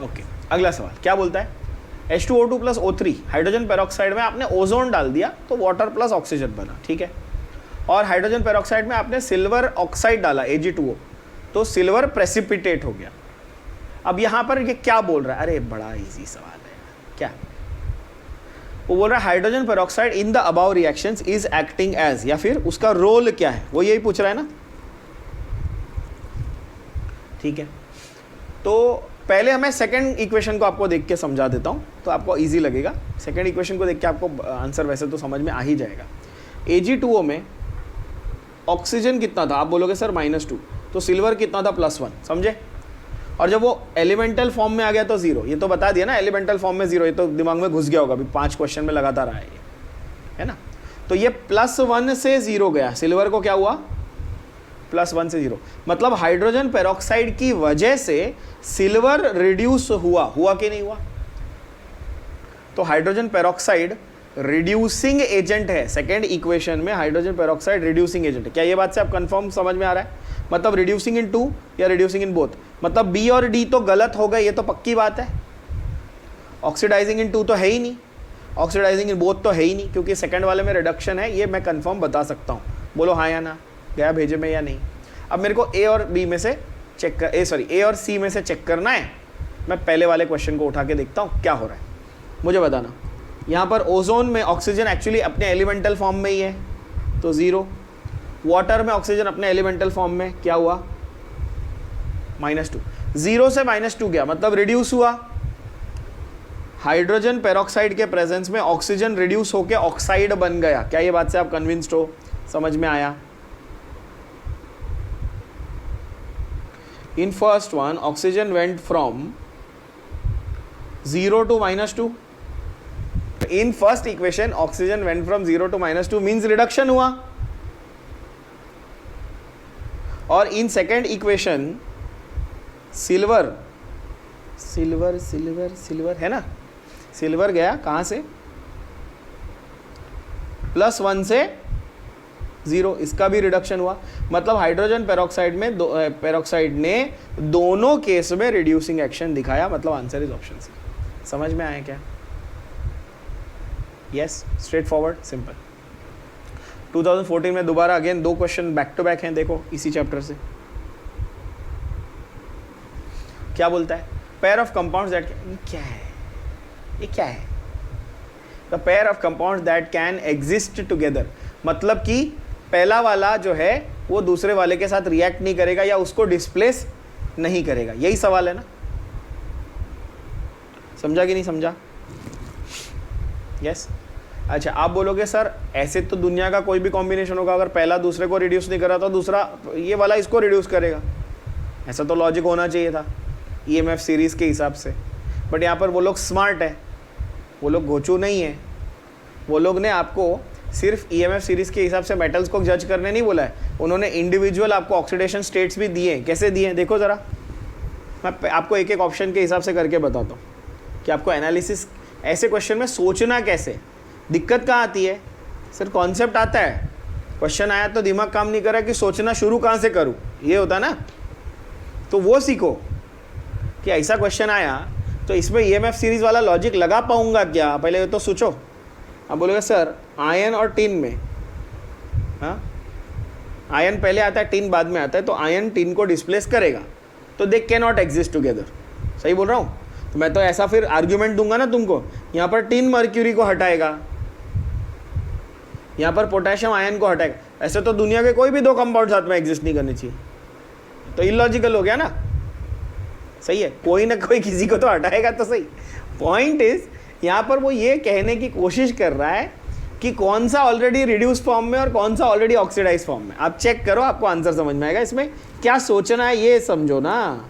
ओके, अगला सवाल क्या बोलता है, H2O2 + O3 हाइड्रोजन पेरोक्साइड में आपने ओजोन डाल दिया तो वाटर प्लस ऑक्सीजन बना, ठीक है। और हाइड्रोजन पेरोक्साइड में आपने सिल्वर ऑक्साइड डाला Ag2O, तो सिल्वर प्रेसिपिटेट हो गया। अब यहाँ पर ये क्या बोल रहा है, अरे बड़ा इजी सवाल है, क्या वो बोल रहा है, hydrogen peroxide in the above reactions is acting as, या फिर उसका रोल क्या है, वो यही पूछ रहा है ना, ठीक है। तो पहले हमें सेकंड इक्वेशन को आपको देख के समझा देता हूँ तो आपको इजी लगेगा। सेकंड इक्वेशन को देख के आपको आंसर वैसे तो समझ में आ ही जाएगा। Ag2O में ऑक्सीजन कितना था, आप बोलोगे सर -2, तो सिल्वर कितना था +1, समझे। और जब वो एलिमेंटल फॉर्म में आ गया तो 0, ये तो बता दिया ना, एलिमेंटल फॉर्म में 0, ये तो दिमाग में घुस गया होगा, अभी 5 क्वेश्चन में लगातार आया ये, है ना। तो ये +1 से 0 गया, सिल्वर को क्या हुआ, +1 से 0, मतलब हाइड्रोजन पेरोक्साइड की वजह से सिल्वर रिड्यूस हुआ कि नहीं हुआ। तो हाइड्रोजन पेरोक्साइड रिड्यूसिंग एजेंट है, सेकेंड इक्वेशन में हाइड्रोजन पेरोक्साइड रिड्यूसिंग एजेंट है। क्या ये बात से आप कंफर्म समझ में आ रहा है, मतलब रिड्यूसिंग इन 2 या रिड्यूसिंग इन बोथ, मतलब बी और डी तो गलत हो गए, ये तो पक्की बात है। ऑक्सीडाइजिंग इन 2 तो है ही नहीं, ऑक्सीडाइजिंग इन बोथ तो है ही नहीं, क्योंकि सेकंड वाले में रिडक्शन है, ये मैं कंफर्म बता सकता हूँ, बोलो हाँ या ना, गया भेजे में या नहीं। अब मेरे को ए और बी में से चेक कर, ए और सी में से चेक करना है। मैं पहले वाले क्वेश्चन को उठा के देखता हूँ क्या हो रहा है, मुझे बताना। यहाँ पर ओजोन में ऑक्सीजन एक्चुअली अपने एलिमेंटल फॉर्म में ही है, तो 0। वाटर में ऑक्सीजन अपने एलिमेंटल फॉर्म में क्या हुआ, -2, 0 से -2 गया, मतलब रिड्यूस हुआ। हाइड्रोजन पेरोक्साइड के प्रेजेंस में ऑक्सीजन रिड्यूस होकर ऑक्साइड बन गया। क्या ये बात से आप कन्विंस्ड हो, समझ में आया। In first one, oxygen went from 0 to -2. In first equation, oxygen went from 0 to -2 means reduction हुआ। और in second equation, सिल्वर है ना, सिल्वर गया कहाँ से, +1 से 0, इसका भी रिडक्शन हुआ। मतलब हाइड्रोजन पेरोक्साइड में पेरोक्साइड ने दोनों केस में रिड्यूसिंग एक्शन दिखाया, मतलब आंसर इज ऑप्शन सी। समझ में आया क्या, यस, स्ट्रेट फॉरवर्ड, सिंपल। 2014 में दोबारा again 2 question back to back हैं, देखो इसी चैप्टर से। क्या बोलता है, पेयर ऑफ कंपाउंड्स दैट, ये क्या है, the pair of compounds that can exist together, मतलब कि पहला वाला जो है वो दूसरे वाले के साथ रिएक्ट नहीं करेगा या उसको डिस्प्लेस नहीं करेगा, यही सवाल है ना, समझा कि नहीं समझा, यस। अच्छा, आप बोलोगे सर ऐसे तो दुनिया का कोई भी कॉम्बिनेशन होगा, अगर पहला दूसरे को रिड्यूस नहीं करा तो दूसरा ये वाला इसको रिड्यूस करेगा, ऐसा तो लॉजिक होना चाहिए था EMF सीरीज के हिसाब से। बट यहाँ पर वो लोग स्मार्ट है, वो लोग घोचू नहीं है, वो लोग ने आपको सिर्फ EMF सीरीज के हिसाब से मेटल्स को जज करने नहीं बोला है, उन्होंने इंडिविजुअल आपको ऑक्सीडेशन स्टेट्स भी दिए। कैसे दिए देखो ज़रा, मैं आपको एक एक ऑप्शन के हिसाब से करके बताता हूँ कि आपको एनालिसिस ऐसे क्वेश्चन में सोचना कैसे, दिक्कत कहाँ आती है। सर कॉन्सेप्ट आता है, क्वेश्चन आया तो दिमाग काम नहीं कर रहा कि सोचना शुरू कहाँ से करूँ, ये होता ना, तो वो सीखो कि ऐसा क्वेश्चन आया तो इसमें EMF सीरीज वाला लॉजिक लगा पाऊंगा क्या, पहले तो सोचो। अब बोलोगे सर आयन और टिन में, हाँ आयन पहले आता है टिन बाद में आता है, तो आयन टिन को डिस्प्लेस करेगा, तो they can not exist together, सही बोल रहा हूँ। तो मैं तो ऐसा फिर आर्ग्यूमेंट दूंगा ना तुमको, यहाँ पर टिन मर्क्यूरी को हटाएगा, यहाँ पर पोटेशियम आयन को हटाएगा, ऐसे तो दुनिया के कोई भी 2 कंपाउंड साथ में एग्जिस्ट नहीं करने चाहिए, तो इलॉजिकल हो गया ना, सही है, कोई ना कोई किसी को तो हटाएगा तो सही। पॉइंट इज यहाँ पर वो ये कहने की कोशिश कर रहा है कि कौन सा ऑलरेडी रिड्यूस फॉर्म में और कौन सा ऑलरेडी ऑक्सीडाइज फॉर्म में, आप चेक करो, आपको आंसर समझ में आएगा। इसमें क्या सोचना है ये समझो ना।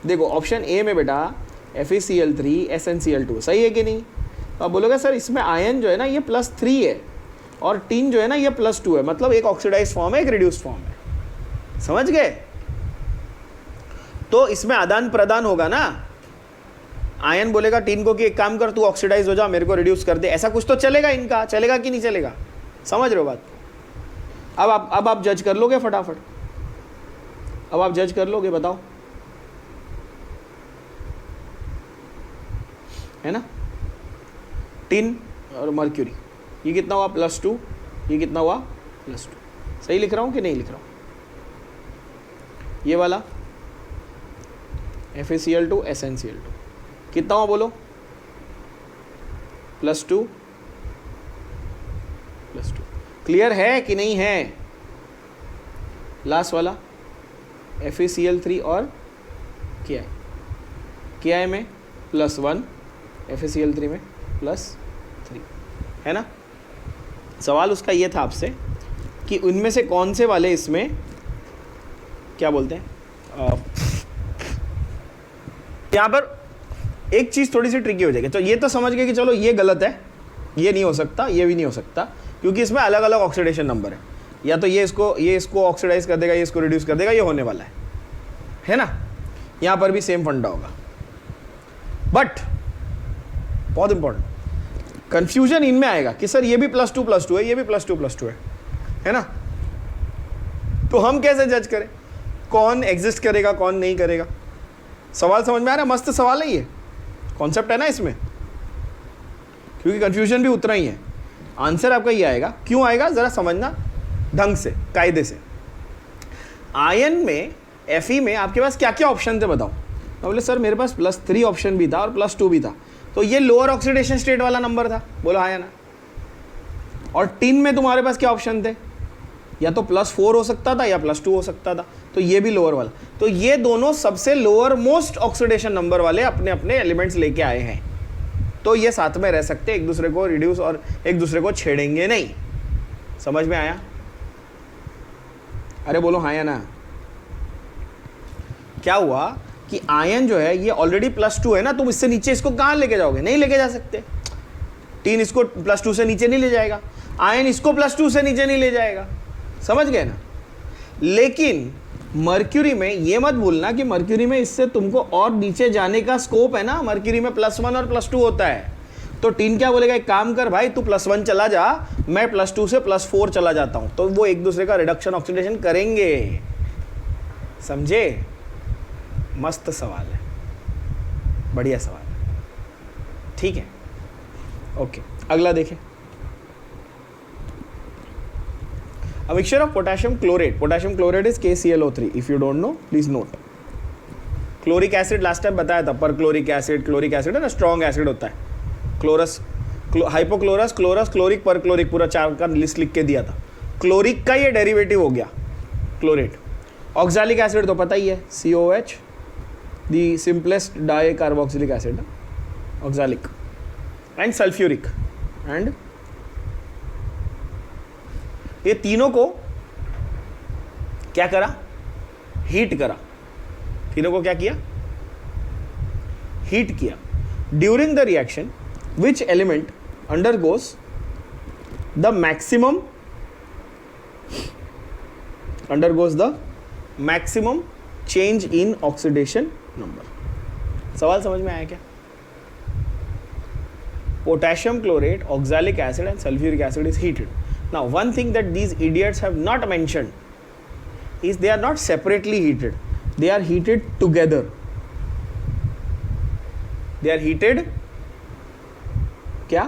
देखो ऑप्शन ए में बेटा FeCl3 SnCl2 सही है कि नहीं, तो आप बोलोगे सर इसमें आयन जो है ना ये +3 है और टिन जो है ना ये +2 है, मतलब एक ऑक्सीडाइज फॉर्म है एक रिड्यूस फॉर्म है। समझ गए? तो इसमें आदान प्रदान होगा ना, आयन बोलेगा टीन को कि एक काम कर, तू ऑक्सीडाइज हो जा, मेरे को रिड्यूस कर दे, ऐसा कुछ तो चलेगा इनका, चलेगा कि नहीं चलेगा? समझ रहे हो बात? अब आप जज कर लोगे फटाफट, अब आप जज कर लोगे, बताओ, है ना? टिन और मर्क्यूरी, ये कितना हुआ +2, ये कितना हुआ +2। सही लिख रहा हूं कि नहीं लिख रहा हूं? ये वाला FeCl2 SnCl2 कितना हुआ बोलो? +2 +2। क्लियर है कि नहीं है? लास्ट वाला FeCl3 और KI में +1, FeCl3 में +3, है ना? सवाल उसका ये था आपसे कि उनमें से कौन से वाले इसमें क्या बोलते हैं, यहाँ पर एक चीज़ थोड़ी सी ट्रिकी हो जाएगी। तो ये तो समझ गए कि चलो ये गलत है, ये नहीं हो सकता, ये भी नहीं हो सकता, क्योंकि इसमें अलग अलग ऑक्सीडेशन नंबर है, या तो ये इसको ऑक्सीडाइज कर देगा, ये इसको रिड्यूस कर देगा, ये होने वाला है ना? यहाँ पर भी सेम फंडा होगा। बट बहुत इंपॉर्टेंट, कंफ्यूजन इनमें आएगा कि सर ये भी +2 है, ये भी +2 है ना? तो हम कैसे जज करें कौन एग्जिस्ट करेगा कौन नहीं करेगा? सवाल समझ में आ रहा है? मस्त सवाल है, ये कॉन्सेप्ट है ना इसमें, क्योंकि कंफ्यूजन भी उतना ही है। आंसर आपका ये आएगा। क्यों आएगा जरा समझना ढंग से, कायदे से। आयन में Fe में आपके पास क्या क्या ऑप्शन थे बताओ? मैं बोले सर मेरे पास +3 ऑप्शन भी था और +2 भी था, तो ये लोअर ऑक्सीडेशन स्टेट वाला नंबर था, बोलो हाँ या ना? और टिन में तुम्हारे पास क्या ऑप्शन थे? या तो +4 हो सकता था या +2 हो सकता था, तो ये भी लोअर वाला। तो ये दोनों सबसे लोअर मोस्ट ऑक्सीडेशन नंबर वाले अपने अपने एलिमेंट्स लेके आए हैं, तो ये साथ में रह सकते, एक दूसरे को रिड्यूस और एक दूसरे को छेड़ेंगे नहीं। समझ में आया? अरे बोलो हाँ या ना? क्या हुआ कि आयन जो है ये ऑलरेडी +2 है ना, तुम इससे नीचे इसको कहाँ लेके जाओगे? नहीं लेके जा सकते। टीन इसको +2 से नीचे नहीं ले जाएगा, आयन इसको +2 से नीचे नहीं ले जाएगा। समझ गए ना? लेकिन मर्क्यूरी में ये मत भूलना कि मर्क्यूरी में इससे तुमको और नीचे जाने का स्कोप है ना। मर्क्यूरी में +1 और +2 होता है, तो टीन क्या बोलेगा, एक काम कर भाई, तू +1 चला जा, मैं +2 से +4 चला जाता हूं, तो वो एक दूसरे का रिडक्शन ऑक्सीडेशन करेंगे। समझे? मस्त सवाल है, बढ़िया सवाल है, ठीक है, ओके। अगला देखें, A mixture of potassium chlorate. Potassium chlorate is KClO3. If you don't know, please note. Chloric acid last time बताया था, पर क्लोरिक एसिड है ना, स्ट्रॉन्ग एसिड होता है। क्लोरस, हाइपोक्लोरस, क्लोरस, क्लोरिक, पर क्लोरिक, पूरा 4 का लिस्ट लिख के दिया था। क्लोरिक का ये डेरिवेटिव हो गया क्लोरेट। ऑक्सैलिक एसिड तो पता ही है, COH, the simplest di carboxylic acid, oxalic, and sulphuric, and ये तीनों को क्या करा? हीट करा। तीनों को क्या किया? हीट किया। During the reaction which element undergoes the maximum change in oxidation number. सवाल समझ में आया क्या? Potassium chlorate, oxalic acid and sulphuric acid is heated. Now, one thing that these idiots have not mentioned is they are not separately heated. They are heated together. They are heated क्या?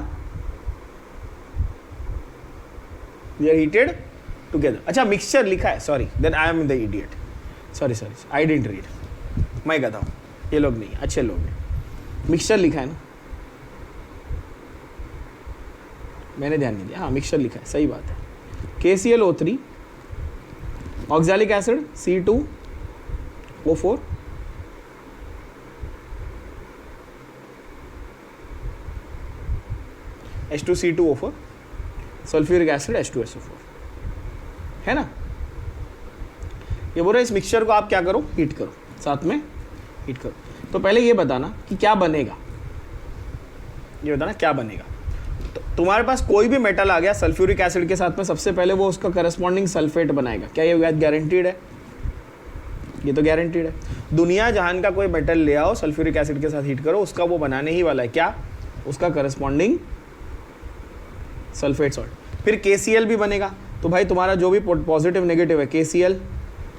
They are heated together. अच्छा, mixture लिखा है. Sorry, then I am the idiot. Sorry, I didn't read. मैं कहता हूँ, ये लोग नहीं, अच्छे लोग हैं. Mixture लिखा है ना, मैंने ध्यान नहीं दिया. हाँ, मिक्सचर लिखा है, सही बात है. KClO3, oxalic acid C2O4, H2C2O4, sulphuric acid H2SO4, है ना. ये बोल रहे इस मिक्सचर को आप क्या करो? हीट करो, साथ में हीट करो. तो पहले ये बताना कि क्या बनेगा, ये बताना क्या बनेगा. तो तुम्हारे पास कोई भी मेटल आ गया सल्फ्यूरिक एसिड के साथ में, सबसे पहले वो उसका करस्पॉन्डिंग सल्फेट बनाएगा. क्या ये गारंटीड है? ये तो गारंटीड है। दुनिया जहान का कोई मेटल ले आओ, सल्फ्यूरिक एसिड के साथ हीट करो, उसका वो बनाने ही वाला है क्या, उसका करस्पॉन्डिंग सल्फेट सॉल्ट। फिर KCl भी बनेगा, तो भाई तुम्हारा जो भी पॉजिटिव नेगेटिव है KCl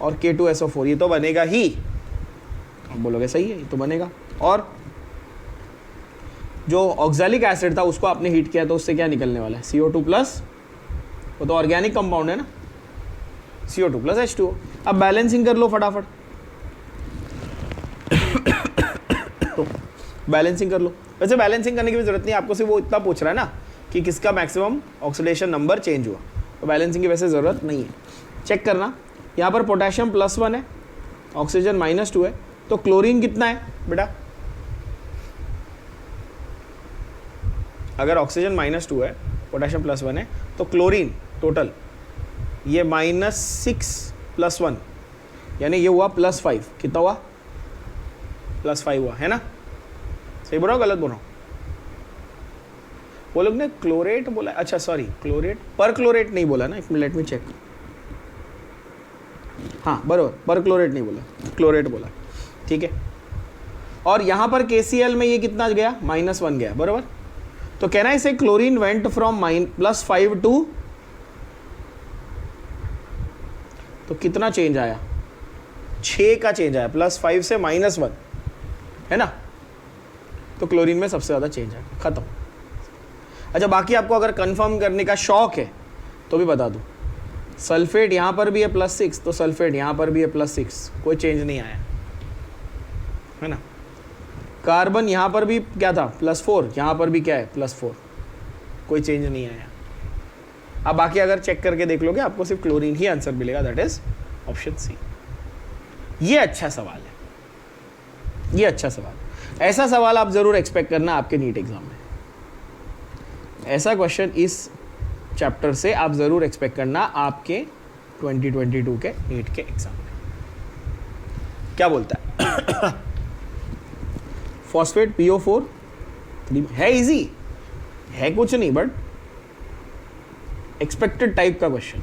और K2SO4 ये तो बनेगा ही। आप बोलोगे सही है, ये तो बनेगा। और जो ऑक्सैलिक एसिड था उसको आपने हीट किया तो उससे क्या निकलने वाला है, CO2 प्लस, वो तो ऑर्गेनिक कंपाउंड है ना, CO2 प्लस H2O। अब बैलेंसिंग कर लो फटाफट, तो बैलेंसिंग कर लो। वैसे बैलेंसिंग करने की भी जरूरत नहीं, आपको सिर्फ वो इतना पूछ रहा है ना कि किसका मैक्सिमम ऑक्सीडेशन नंबर चेंज हुआ, तो बैलेंसिंग की वैसे ज़रूरत नहीं है। चेक करना, यहाँ पर पोटेशियम +1 है, ऑक्सीजन -2 है, तो क्लोरीन कितना है बेटा, अगर ऑक्सीजन -2 है, पोटेशियम +1 है, तो क्लोरीन टोटल ये -6 + 1 यानी ये हुआ +5, कितना हुआ, +5 हुआ है ना। सही बोल रहा हूँ गलत बोल रहा हूँ? वो लोग ने क्लोरेट बोला, अच्छा सॉरी क्लोरेट, पर क्लोरेट नहीं बोला ना, इसमें लेट मी चेक। हाँ बराबर, पर क्लोरेट नहीं बोला, क्लोरेट बोला, ठीक है। और यहाँ पर KCl में ये कितना गया, -1 गया, बराबर। तो कहना है इसे क्लोरीन वेंट फ्रॉम +5 टू, तो कितना चेंज आया, 6 का चेंज आया, +5 से -1 है ना, तो क्लोरीन में सबसे ज़्यादा चेंज आया, खत्म। अच्छा बाकी आपको अगर कंफर्म करने का शौक है तो भी बता दूं, सल्फेट यहाँ पर भी है +6, तो सल्फेट यहाँ पर भी है +6, कोई चेंज नहीं आया है ना। कार्बन यहाँ पर भी क्या था +4, यहाँ पर भी क्या है +4, कोई चेंज नहीं आया। अब बाकी अगर चेक करके देख लोगे आपको सिर्फ क्लोरीन ही आंसर मिलेगा, दैट इज ऑप्शन सी। ये अच्छा सवाल है, ये अच्छा सवाल, ऐसा सवाल आप जरूर एक्सपेक्ट करना आपके नीट एग्जाम में, ऐसा क्वेश्चन इस चैप्टर से आप जरूर एक्सपेक्ट करना आपके 2022 के नीट के एग्जाम में। क्या बोलता है फॉस्फेट PO4 है, इजी है, कुछ नहीं, बट एक्सपेक्टेड टाइप का क्वेश्चन।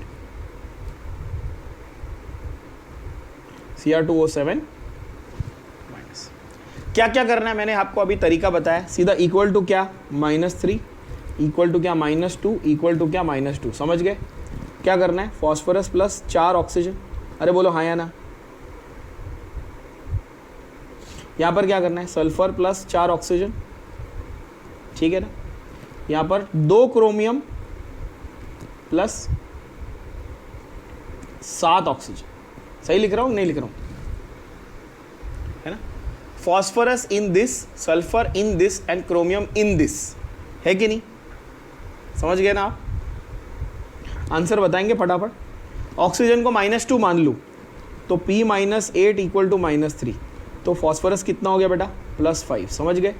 Cr2O7 माइनस, क्या क्या करना है मैंने आपको अभी तरीका बताया, सीधा इक्वल टू क्या -3, इक्वल टू क्या -2, इक्वल टू क्या -2, समझ गए। क्या करना है, फॉस्फोरस प्लस 4 ऑक्सीजन, अरे बोलो हाँ या ना। यहाँ पर क्या करना है, सल्फर प्लस 4 ऑक्सीजन, ठीक है ना। यहाँ पर 2 क्रोमियम प्लस 7 ऑक्सीजन, सही लिख रहा हूँ नहीं लिख रहा हूँ, है ना। Phosphorus in this, sulphur in this and chromium in this, है कि नहीं, समझ गए ना आप। आंसर बताएंगे फटाफट। ऑक्सीजन को -2 मान लूँ तो P -8 इक्वल टू -3, तो फॉस्फोरस कितना हो गया बेटा +5, समझ गए।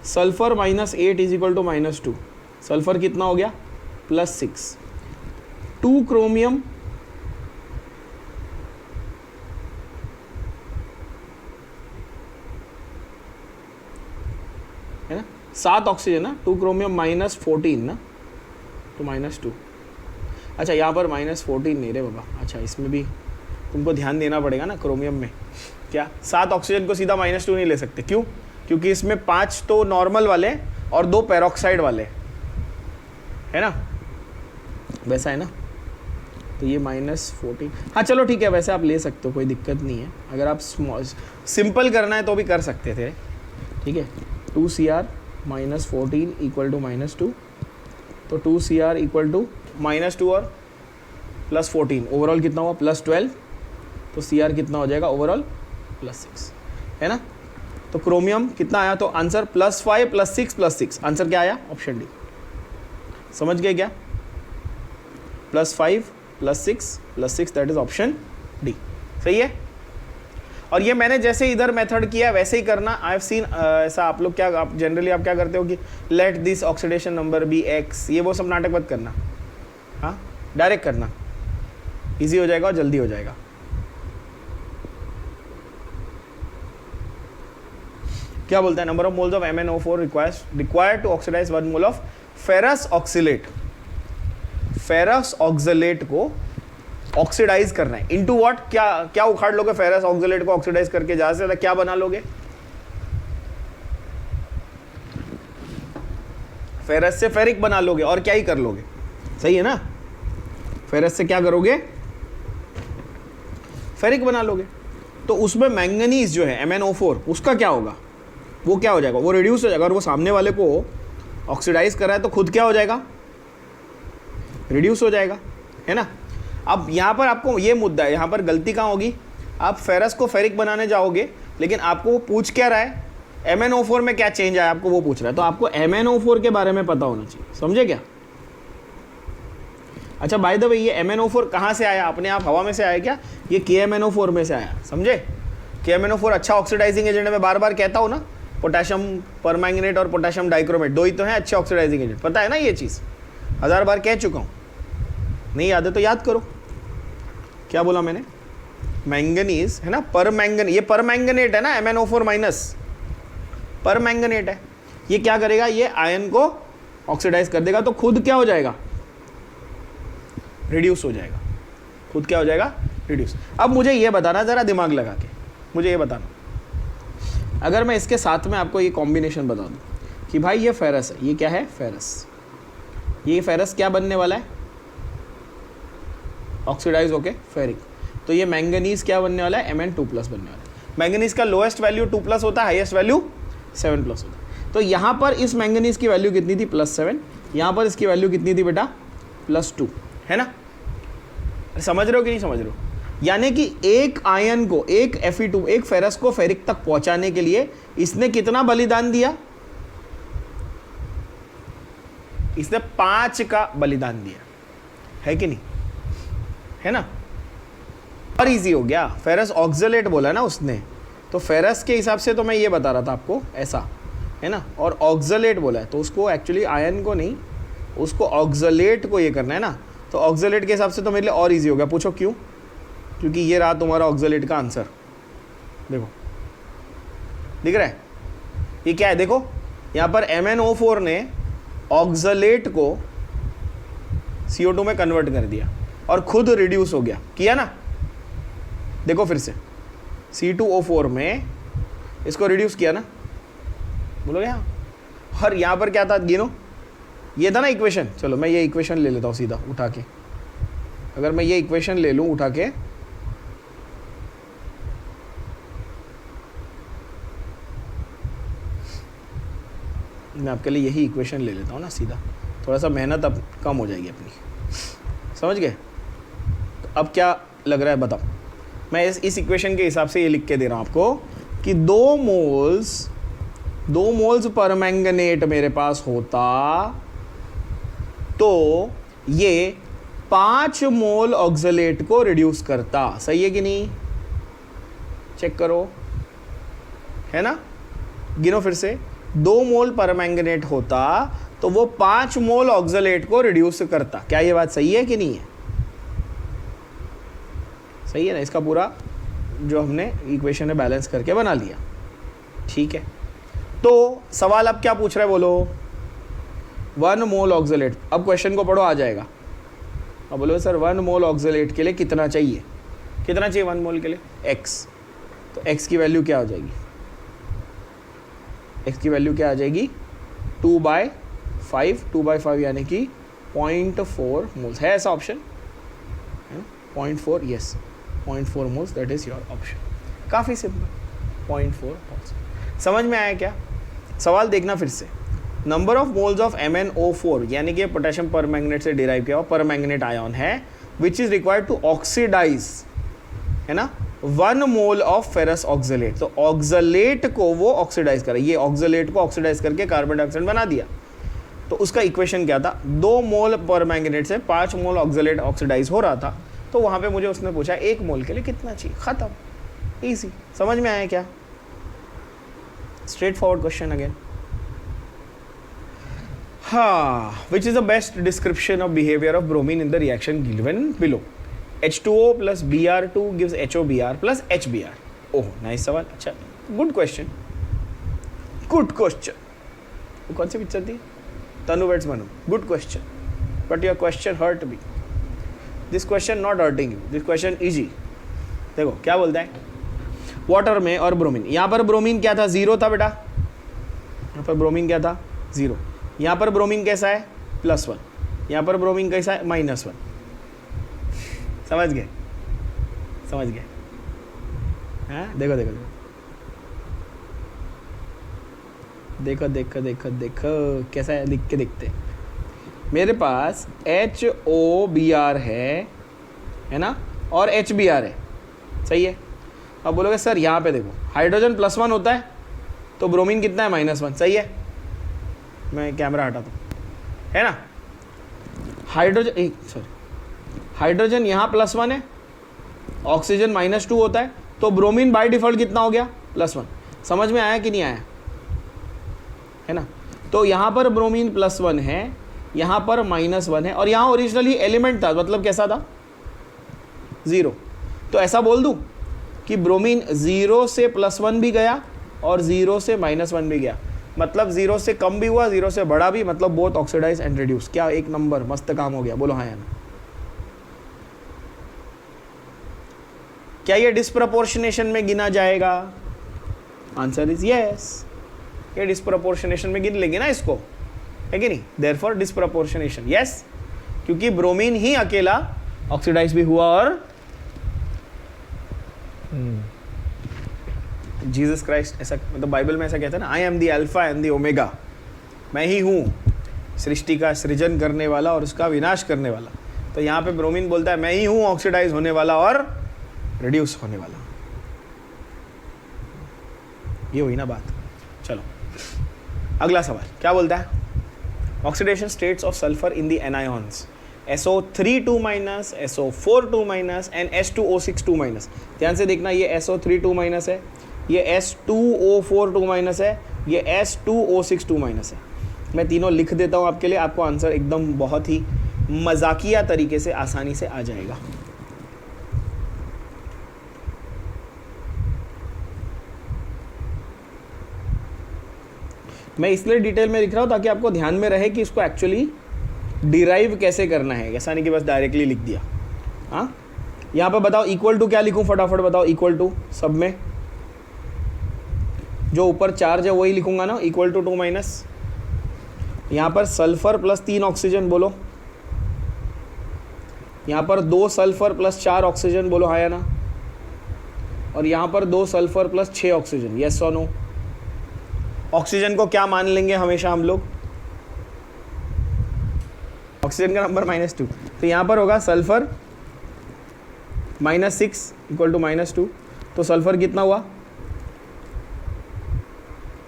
Sulphur -8 is equal to -2, sulphur कितना हो गया +6। 2 क्रोमियम है ना, 7 ऑक्सीजन ना, 2 क्रोमियम -14 ना, तो -2। अच्छा यहाँ पर -14 नहीं रे बाबा, अच्छा इसमें भी तुमको ध्यान देना पड़ेगा ना, क्रोमियम में क्या 7 ऑक्सीजन को सीधा -2 नहीं ले सकते, क्यों, क्योंकि इसमें 5 तो नॉर्मल वाले और 2 पेरोक्साइड वाले, है ना, वैसा है ना, तो ये -14। हाँ चलो ठीक है, वैसे आप ले सकते हो, कोई दिक्कत नहीं है, अगर आप सिंपल करना है तो भी कर सकते थे, ठीक है। 2Cr -14 इक्वल टू -2, तो 2Cr इक्वल टू -2 और +14, ओवरऑल कितना हुआ +12, तो Cr कितना हो जाएगा ओवरऑल +6, है ना। तो क्रोमियम कितना आया, तो आंसर +5 +6 +6, आंसर क्या आया ऑप्शन डी, समझ गए क्या, +5 +6 +6, दैट इज ऑप्शन डी, सही है। और ये मैंने जैसे इधर मेथड किया वैसे ही करना, आई हैव सीन ऐसा आप लोग क्या, आप जनरली आप क्या करते हो कि let this oxidation number be x, ये वो सब नाटक मत करना, हाँ डायरेक्ट करना, इजी हो जाएगा और जल्दी हो जाएगा। क्या बोलता है, number of moles of MnO4 required to oxidise 1 mole of ferrous oxalate. Ferrous oxalate को ऑक्सीडाइज करना है इनटू व्हाट, क्या क्या उखाड़ लोगे फेरस ऑक्सलेट को ऑक्सीडाइज करके, ज्यादा से ज्यादा क्या बना लोगे, फेरस से फेरिक बना लोगे और क्या ही कर लोगे, सही है ना। फेरस से क्या करोगे, फेरिक बना लोगे। तो उसमें मैंगनीज जो है MnO4 उसका क्या होगा, वो क्या हो जाएगा, वो रिड्यूस हो जाएगा। और वो सामने वाले को ऑक्सीडाइज कर रहा है तो खुद क्या हो जाएगा, रिड्यूस हो जाएगा, है ना। अब यहाँ पर आपको ये मुद्दा है, यहाँ पर गलती कहाँ होगी, आप फेरस को फेरिक बनाने जाओगे लेकिन आपको वो पूछ क्या रहा है, MnO4 में क्या चेंज आया आपको वो पूछ रहा है। तो आपको MnO4 के बारे में पता होना चाहिए, समझे क्या। अच्छा बाय द वे ये MnO4 कहाँ से आया, अपने आप हवा में से आया क्या, ये KMnO4 में से आया, समझे। KMnO4 अच्छा ऑक्सीडाइजिंग एजेंट है, मैं बार बार कहता हूँ ना, पोटेशियम परमैंगनेट और पोटेशियम डाइक्रोमेट दो ही तो हैं अच्छे ऑक्सीडाइजिंग एजेंट, पता है ना ये चीज़, 1000 बार कह चुका हूँ, नहीं याद है तो याद करो। क्या बोला मैंने, मैंगनीज है ना, परमैंगन, ये परमैंगनेट है ना, MnO4 माइनस परमैंगनेट है, ये क्या करेगा, ये आयन को ऑक्सीडाइज कर देगा तो खुद क्या हो जाएगा, रिड्यूस हो जाएगा, खुद क्या हो जाएगा, रिड्यूस। अब मुझे ये बताना ज़रा दिमाग लगा के, मुझे ये बताना, अगर मैं इसके साथ में आपको ये कॉम्बिनेशन बता दूं कि भाई ये फेरस है, ये क्या है, फेरस, ये फेरस क्या बनने वाला है, ऑक्सीडाइज होके फेरिक, तो ये मैंगनीज क्या बनने वाला है, Mn2+ बनने वाला है। मैंगनीज का लोएस्ट वैल्यू 2+ होता है, हाईएस्ट वैल्यू 7+ होता है। तो यहाँ पर इस मैंगनीज की वैल्यू कितनी थी, +7, यहाँ पर इसकी वैल्यू कितनी थी बेटा, +2, है ना। समझ रहे हो कि नहीं समझ रहे हो, यानी कि एक आयन को, एक Fe2, एक फेरस को फेरिक तक पहुंचाने के लिए इसने कितना बलिदान दिया, इसने 5 का बलिदान दिया, है कि नहीं, है ना। और इजी हो गया, फेरस ऑक्सलेट बोला ना उसने, तो फेरस के हिसाब से तो मैं ये बता रहा था आपको ऐसा, है ना, और ऑक्सलेट बोला है तो उसको एक्चुअली आयन को नहीं, उसको ऑक्सलेट को ये करना है ना, तो ऑक्सलेट के हिसाब से तो मेरे लिए और इजी हो गया। पूछो क्यों, क्योंकि ये रहा तुम्हारा ऑक्सलेट का आंसर, देखो दिख रहा है, ये क्या है, देखो यहाँ पर MnO4 ने ऑक्सलेट को CO2 में कन्वर्ट कर दिया और खुद रिड्यूस हो गया, किया ना, देखो फिर से C2O4 में इसको रिड्यूस किया ना, बोलोगे हाँ। और यहाँ पर क्या था, गिनो, ये था ना इक्वेशन, चलो मैं ये इक्वेशन ले लेता हूँ सीधा उठा के, अगर मैं ये इक्वेशन ले लूँ उठा के, मैं आपके लिए यही इक्वेशन ले लेता हूँ ना सीधा, थोड़ा सा मेहनत अब कम हो जाएगी अपनी, समझ गए। तो अब क्या लग रहा है बताओ, मैं इस इक्वेशन के हिसाब से ये लिख के दे रहा हूँ आपको कि 2 मोल्स परमैंगनेट मेरे पास होता तो ये 5 मोल ऑक्सलेट को रिड्यूस करता, सही है कि नहीं, चेक करो, है ना। गिनो फिर से, 2 मोल परमैंगनेट होता तो वो 5 मोल ऑक्सलेट को रिड्यूस करता, क्या ये बात सही है कि नहीं है, सही है ना। इसका पूरा जो हमने इक्वेशन है बैलेंस करके बना लिया, ठीक है। तो सवाल अब क्या पूछ रहा है बोलो, 1 मोल ऑक्सलेट, अब क्वेश्चन को पढ़ो आ जाएगा। अब बोलो सर 1 मोल ऑक्सलेट के लिए कितना चाहिए, कितना चाहिए 1 मोल के लिए, x, तो x की वैल्यू क्या हो जाएगी, x की वैल्यू क्या आ जाएगी, 2/5 यानी कि 0.4 मोल्स, है ऐसा option, 0.4, yes 0.4 moles, that is your option, काफ़ी सिंपल, 0.4 मोल्स। समझ में आया क्या, सवाल देखना फिर से, number of moles of MnO4 यानी कि पोटेशियम परमैंगनेट से डिराइव किया हुआ परमैंगनेट आयन है, which is required to oxidise, है ना, 1 मोल ऑफ फेरस ऑक्सलेट, तो ऑक्सलेट को वो ऑक्सीडाइज करा, ये ऑक्सलेट को ऑक्सीडाइज करके कार्बन डाइऑक्साइड बना दिया, तो उसका इक्वेशन क्या था, 2 मोल परमैंगनेट से 5 मोल ऑक्सलेट ऑक्सीडाइज हो रहा था, तो वहाँ पे मुझे उसने पूछा 1 मोल के लिए कितना चाहिए, खत्म, इजी, समझ में आया क्या, straight forward question again. Which is the best description of behavior of bromine in the reaction given below? H2O plus Br2 gives HOBr plus HBr. Oh, nice सवाल, अच्छा, good question. कौन सी पिक्चर थी, Tanu weds Manu, good question, but your question hurt me. This question not hurting you, this question easy. देखो क्या बोलता है, वाटर में और ब्रोमीन, यहाँ पर ब्रोमीन क्या था, 0 था बेटा, यहाँ पर ब्रोमीन क्या था 0, यहाँ पर ब्रोमीन कैसा है +1, यहाँ पर ब्रोमीन कैसा है -1। समझ गए, समझ गए, हाँ देखो देखो देखो देखो देखो देखो कैसा है, लिख के देखते हैं। मेरे पास HOBr है ना, और HBr है, सही है। अब बोलोगे सर यहाँ पे देखो हाइड्रोजन +1 होता है तो ब्रोमीन कितना है -1, सही है। मैं कैमरा हटाता हूँ, है ना, हाइड्रोजन यहाँ +1 है, ऑक्सीजन -2 होता है, तो ब्रोमीन बाय डिफ़ॉल्ट कितना हो गया +1। समझ में आया कि नहीं आया, है ना। तो यहाँ पर ब्रोमीन +1 है, यहाँ पर -1 है, और यहाँ ओरिजिनली एलिमेंट था, मतलब कैसा था 0। तो ऐसा बोल दूँ कि ब्रोमीन 0 से +1 भी गया और 0 से -1 भी गया, मतलब 0 से कम भी हुआ, 0 से बड़ा भी, मतलब बोथ ऑक्सीडाइज एंड रिड्यूस। क्या एक नंबर, मस्त काम हो गया, बोलो हाँ या ना। क्या ये डिस्प्रपोर्शनेशन में गिना जाएगा, आंसर इज यस, ये डिस्प्रपोर्शनेशन में गिन लेंगे ना इसको, है कि नहीं, देयरफॉर डिस्प्रपोर्शनेशन यस, क्योंकि ब्रोमीन ही अकेला ऑक्सीडाइज भी हुआ और जीसस क्राइस्ट ऐसा, मतलब बाइबल में ऐसा कहता है ना, I am the alpha and the omega, मैं ही हूँ सृष्टि का सृजन करने वाला और उसका विनाश करने वाला। तो यहाँ पे ब्रोमीन बोलता है मैं ही हूँ ऑक्सीडाइज होने वाला और रिड्यूस होने वाला। ये हुई ना बात। चलो अगला सवाल क्या बोलता है, oxidation states of sulphur in the anions SO3 2-, SO4 2- and S2O6 2-। ध्यान से देखना, ये SO3 2- है, ये S2O4 2- है, ये S2O6 2- है। मैं तीनों लिख देता हूँ आपके लिए, आपको आंसर एकदम बहुत ही मजाकिया तरीके से आसानी से आ जाएगा। मैं इसलिए डिटेल में लिख रहा हूँ ताकि आपको ध्यान में रहे कि इसको एक्चुअली डिराइव कैसे करना है, ऐसा नहीं कि बस डायरेक्टली लिख दिया। हाँ, यहाँ पर बताओ इक्वल टू क्या लिखूँ, फटाफट बताओ। इक्वल टू सब में जो ऊपर चार्ज है वही लिखूंगा ना, इक्वल टू 2-। यहाँ पर सल्फर +3 ऑक्सीजन बोलो, यहाँ पर 2 सल्फर +4 ऑक्सीजन बोलो हाँ या ना, और यहाँ पर 2 सल्फर +6 ऑक्सीजन, यस और नो। ऑक्सीजन को क्या मान लेंगे हमेशा हम लोग, ऑक्सीजन का नंबर -2, तो यहाँ पर होगा सल्फर -6 इक्वल टू -2, तो सल्फर कितना हुआ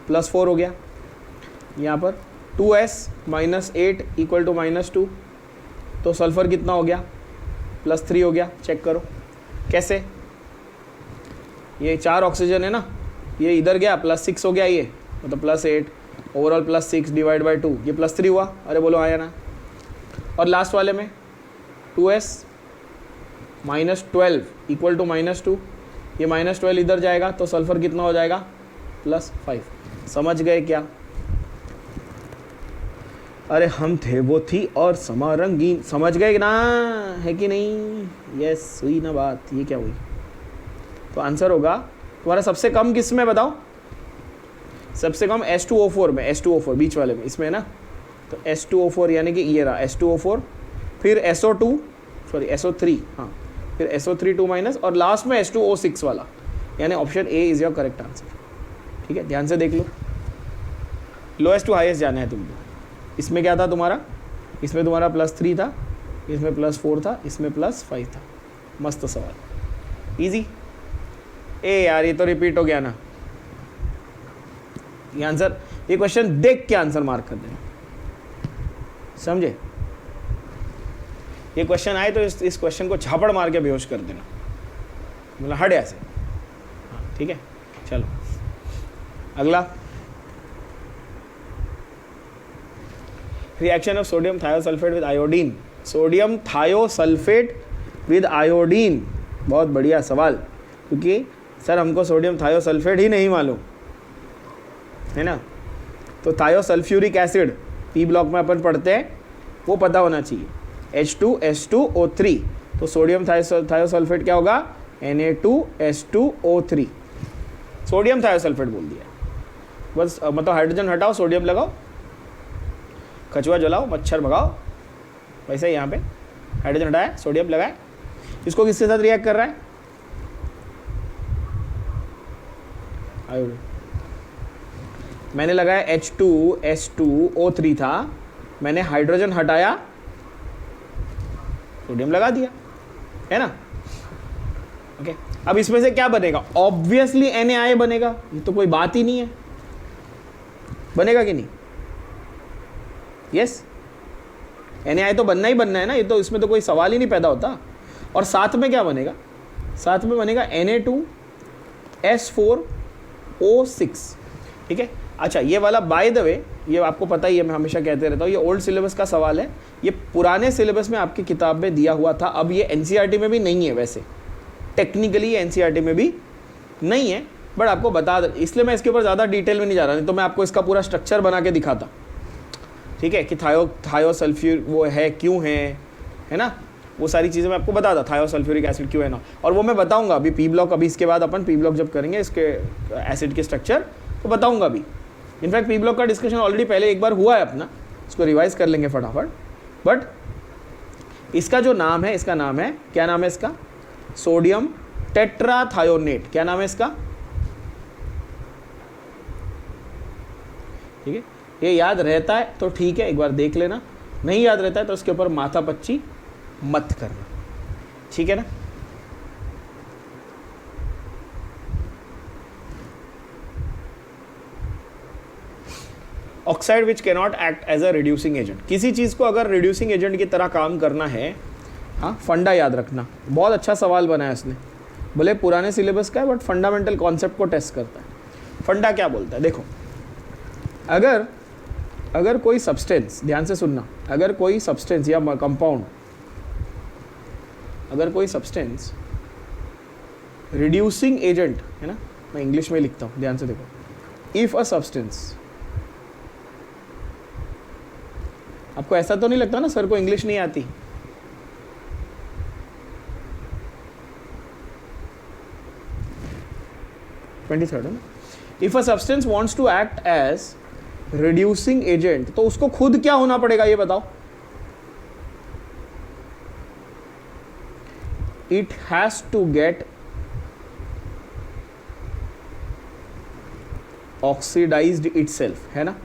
+4 हो गया। यहाँ पर 2s -8 इक्वल टू -2, तो सल्फर कितना हो गया +3 हो गया। चेक करो कैसे, ये 4 ऑक्सीजन है ना, ये इधर गया +6 हो गया, ये मतलब +8 ओवरऑल +6 डिवाइड बाई 2, ये +3 हुआ। अरे बोलो आया ना। और लास्ट वाले में 2s -12 इक्वल टू -2, ये -12 इधर जाएगा तो सल्फर कितना हो जाएगा +5। समझ गए क्या? अरे हम थे वो थी और समा रंगीन, समझ गए ना, है कि नहीं? यस हुई ना बात। ये क्या हुई? तो आंसर होगा तुम्हारा सबसे कम किस में बताओ, सबसे कम H2O4 में, H2O4 बीच वाले में, इसमें है ना, तो H2O4 यानी कि ये रहा H2O4, फिर SO3, हाँ, फिर SO3 2- और लास्ट में H2O6 वाला, यानी option A is your correct answer. ठीक है, ध्यान से देख लो, लोएस्ट टू हाईएस्ट जाना है तुमको। इसमें क्या था तुम्हारा, इसमें तुम्हारा +3 था, इसमें +4 था, इसमें +5 था। मस्त सवाल, इजी। ए यार ये तो रिपीट हो गया ना, ये आंसर, ये क्वेश्चन देख के आंसर मार्क कर देना, समझे? ये क्वेश्चन आए तो इस क्वेश्चन को झापड़ मार के बेहोश कर देना, मतलब हट ऐसे। हाँ ठीक है, चलो अगला, reaction of sodium thiosulphate with iodine. Sodium thiosulphate with iodine, बहुत बढ़िया सवाल, क्योंकि सर हमको सोडियम थायोसल्फेट ही नहीं मालूम है ना, तो थायोसल्फ्यूरिक एसिड पी ब्लॉक में अपन पढ़ते हैं, वो पता होना चाहिए। H2H2O3 तो सोडियम थायोसल्फेट क्या होगा, Na2H2O3, सोडियम थायोसल्फेट बोल दिया बस। मतलब हाइड्रोजन हटाओ, सोडियम लगाओ, कछुआ जलाओ, मच्छर भगाओ, वैसे यहाँ पे हाइड्रोजन हटाया, सोडियम लगाया। इसको किसके साथ रिएक्ट कर रहा है, आयोडीन। मैंने लगाया H2H2O3 था, मैंने हाइड्रोजन हटाया, सोडियम लगा दिया, है ना। ओके, अब इसमें से क्या बनेगा, ऑब्वियसली NaI बनेगा, ये तो कोई बात ही नहीं है, बनेगा कि नहीं, यस NaI तो बनना ही बनना है ना, ये तो इसमें तो कोई सवाल ही नहीं पैदा होता। और साथ में क्या बनेगा, साथ में बनेगा Na2S4O6, ठीक है। अच्छा, ये वाला बाय द वे, ये आपको पता ही है, मैं हमेशा कहते रहता हूँ, ये ओल्ड सिलेबस का सवाल है, ये पुराने सिलेबस में आपकी किताब में दिया हुआ था, अब ये NCERT में भी नहीं है, वैसे टेक्निकली NCERT में भी नहीं है, बट आपको बता दे, इसलिए मैं इसके ऊपर ज़्यादा डिटेल में नहीं जा रहा, नहीं तो मैं आपको इसका पूरा स्ट्रक्चर बना के दिखाता, ठीक है, कि थायोसल्फ्यूर वो है क्यों है ना, वो सारी चीज़ें मैं आपको बताता, थायोसल्फ्यूरिक एसिड क्यों है ना, और वो मैं बताऊंगा अभी पी ब्लॉक, अभी इसके बाद अपन पी ब्लॉक जब करेंगे इसके एसिड के स्ट्रक्चर तो बताऊंगा अभी। इनफैक्ट पी ब्लॉक का डिस्कशन ऑलरेडी पहले एक बार हुआ है अपना, इसको रिवाइज कर लेंगे फटाफट। बट इसका जो नाम है, इसका नाम है, क्या नाम है इसका, सोडियम टेट्राथायोनेट, क्या नाम है इसका, ठीक है। ये याद रहता है तो ठीक है, एक बार देख लेना, नहीं याद रहता है तो उसके ऊपर माथा पच्ची मत करना, ठीक है ना। Oxide which cannot act as a reducing agent, किसी चीज़ को अगर रिड्यूसिंग एजेंट की तरह काम करना है, हाँ, फंडा याद रखना, बहुत अच्छा सवाल बनाया इसने, भले पुराने सिलेबस का है बट फंडामेंटल कॉन्सेप्ट को टेस्ट करता है। फंडा क्या बोलता है, देखो, अगर कोई सब्सटेंस, ध्यान से सुनना, अगर कोई सब्सटेंस या कंपाउंड, अगर कोई सब्सटेंस रिड्यूसिंग एजेंट है ना, मैं इंग्लिश में लिखता हूँ, ध्यान से देखो, इफ अ सब्सटेंस, आपको ऐसा तो नहीं लगता ना सर को इंग्लिश नहीं आती, (23) है ना। If a substance wants to act as reducing agent, तो उसको खुद क्या होना पड़ेगा ये बताओ, it has to get oxidised itself, है ना,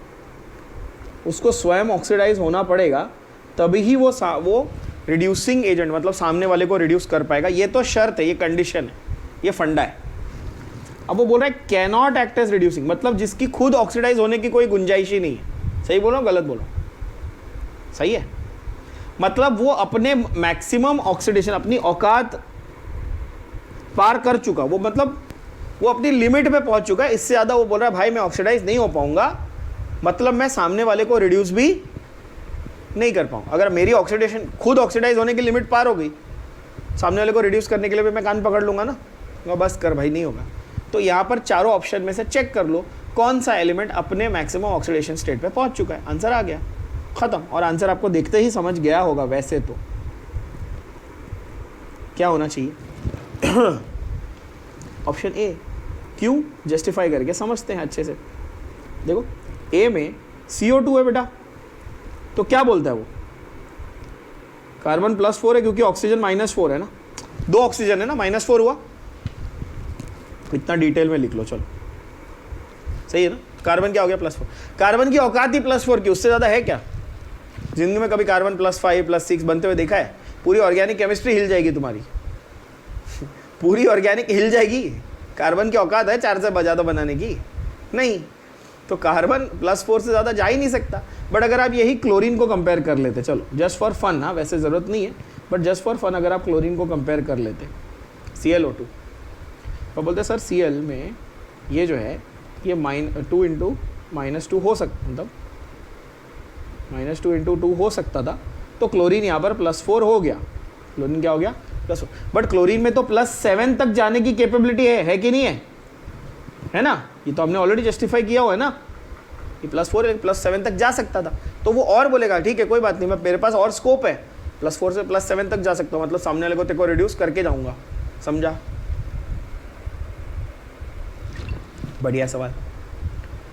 उसको स्वयं ऑक्सीडाइज होना पड़ेगा, तभी ही वो रिड्यूसिंग एजेंट मतलब सामने वाले को रिड्यूस कर पाएगा। ये तो शर्त है, ये कंडीशन है, ये फंडा है। अब वो बोल रहा है कैनॉट एक्ट एज रिड्यूसिंग, मतलब जिसकी खुद ऑक्सीडाइज होने की कोई गुंजाइश ही नहीं है। सही बोलो गलत बोलो, सही है, मतलब वो अपने मैक्सिमम ऑक्सीडेशन, अपनी औकात पार कर चुका, वो मतलब वो अपनी लिमिट पे पहुंच चुका है, इससे ज़्यादा वो बोल रहा है भाई मैं ऑक्सीडाइज नहीं हो पाऊंगा, मतलब मैं सामने वाले को रिड्यूस भी नहीं कर पाऊँ। अगर मेरी ऑक्सीडेशन खुद ऑक्सीडाइज होने की लिमिट पार हो गई, सामने वाले को रिड्यूस करने के लिए भी मैं कान पकड़ लूँगा ना, बस कर भाई, नहीं होगा। तो यहाँ पर चारों ऑप्शन में से चेक कर लो कौन सा एलिमेंट अपने मैक्सिमम ऑक्सीडेशन स्टेट पे पहुँच चुका है, आंसर आ गया, ख़त्म। और आंसर आपको देखते ही समझ गया होगा वैसे तो क्या होना चाहिए ऑप्शन ए। क्यों, जस्टिफाई करके समझते हैं अच्छे से। देखो ए में CO2 है बेटा, तो क्या बोलता है वो, कार्बन +4 है क्योंकि ऑक्सीजन -4 है ना, 2 ऑक्सीजन है ना, -4 हुआ, इतना डिटेल में लिख लो, चलो सही है ना। कार्बन क्या हो गया, +4, कार्बन की औकात ही +4 की, उससे ज़्यादा है क्या जिंदगी में? कभी कार्बन +5 +6 बनते हुए देखा है? पूरी ऑर्गेनिक केमिस्ट्री हिल जाएगी तुम्हारी पूरी ऑर्गेनिक हिल जाएगी। कार्बन की औकात है 4 से ज़्यादा बनाने की? नहीं, तो कार्बन +4 से ज़्यादा जा ही नहीं सकता। बट अगर आप यही क्लोरीन को कंपेयर कर लेते, चलो जस्ट फॉर फन, हाँ वैसे ज़रूरत नहीं है, बट जस्ट फॉर फन अगर आप क्लोरीन को कंपेयर कर लेते ClO2, तो बोलते सर Cl में ये जो है ये -2 × -2 हो सकता, मतलब -2 × 2 हो सकता था, तो क्लोरीन यहाँ पर +4 हो गया। क्लोरीन क्या हो गया, +4। बट क्लोरीन में तो +7 तक जाने की कैपेबिलिटी है कि नहीं है, है ना? ये तो हमने ऑलरेडी जस्टिफाई किया हुआ है ना, ये +4 +7 तक जा सकता था। तो वो और बोलेगा ठीक है कोई बात नहीं, मैं मेरे पास और स्कोप है, +4 से +7 तक जा सकता हूँ, मतलब सामने वाले को तेरे को रिड्यूस करके जाऊँगा, समझा? बढ़िया सवाल।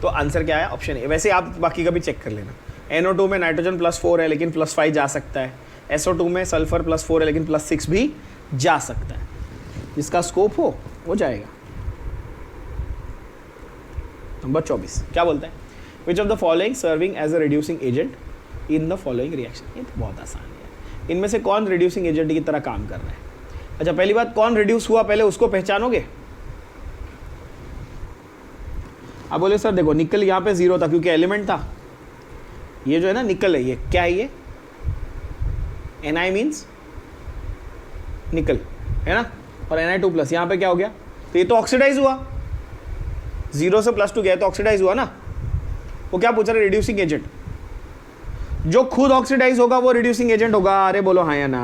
तो आंसर क्या है? Option A. वैसे आप बाकी का भी चेक कर लेना। NO2 में नाइट्रोजन +4 है लेकिन +5 जा सकता है। SO2 में सल्फर +4 है लेकिन +6 भी जा सकता है। जिसका स्कोप हो जाएगा। नंबर 24 क्या बोलता है? Which of the following serving as a reducing agent in the following reaction. ये तो बहुत आसान है। इनमें से कौन रिड्यूसिंग एजेंट की तरह काम कर रहा है? अच्छा, पहली बात, कौन रिड्यूस हुआ पहले उसको पहचानोगे? आप बोले सर देखो निकल यहाँ पे 0 था क्योंकि एलिमेंट था। ये जो है ना निकल है, ये क्या है? ये Ni मीन्स निकल है ना, और Ni2+ यहाँ पे क्या हो गया? तो ये तो ऑक्सीडाइज हुआ, 0 से +2 गया तो ऑक्सीडाइज हुआ ना। वो क्या पूछ रहा है? Reducing agent. जो खुद ऑक्सीडाइज होगा वो रिड्यूसिंग एजेंट होगा। अरे बोलो हाँ या ना,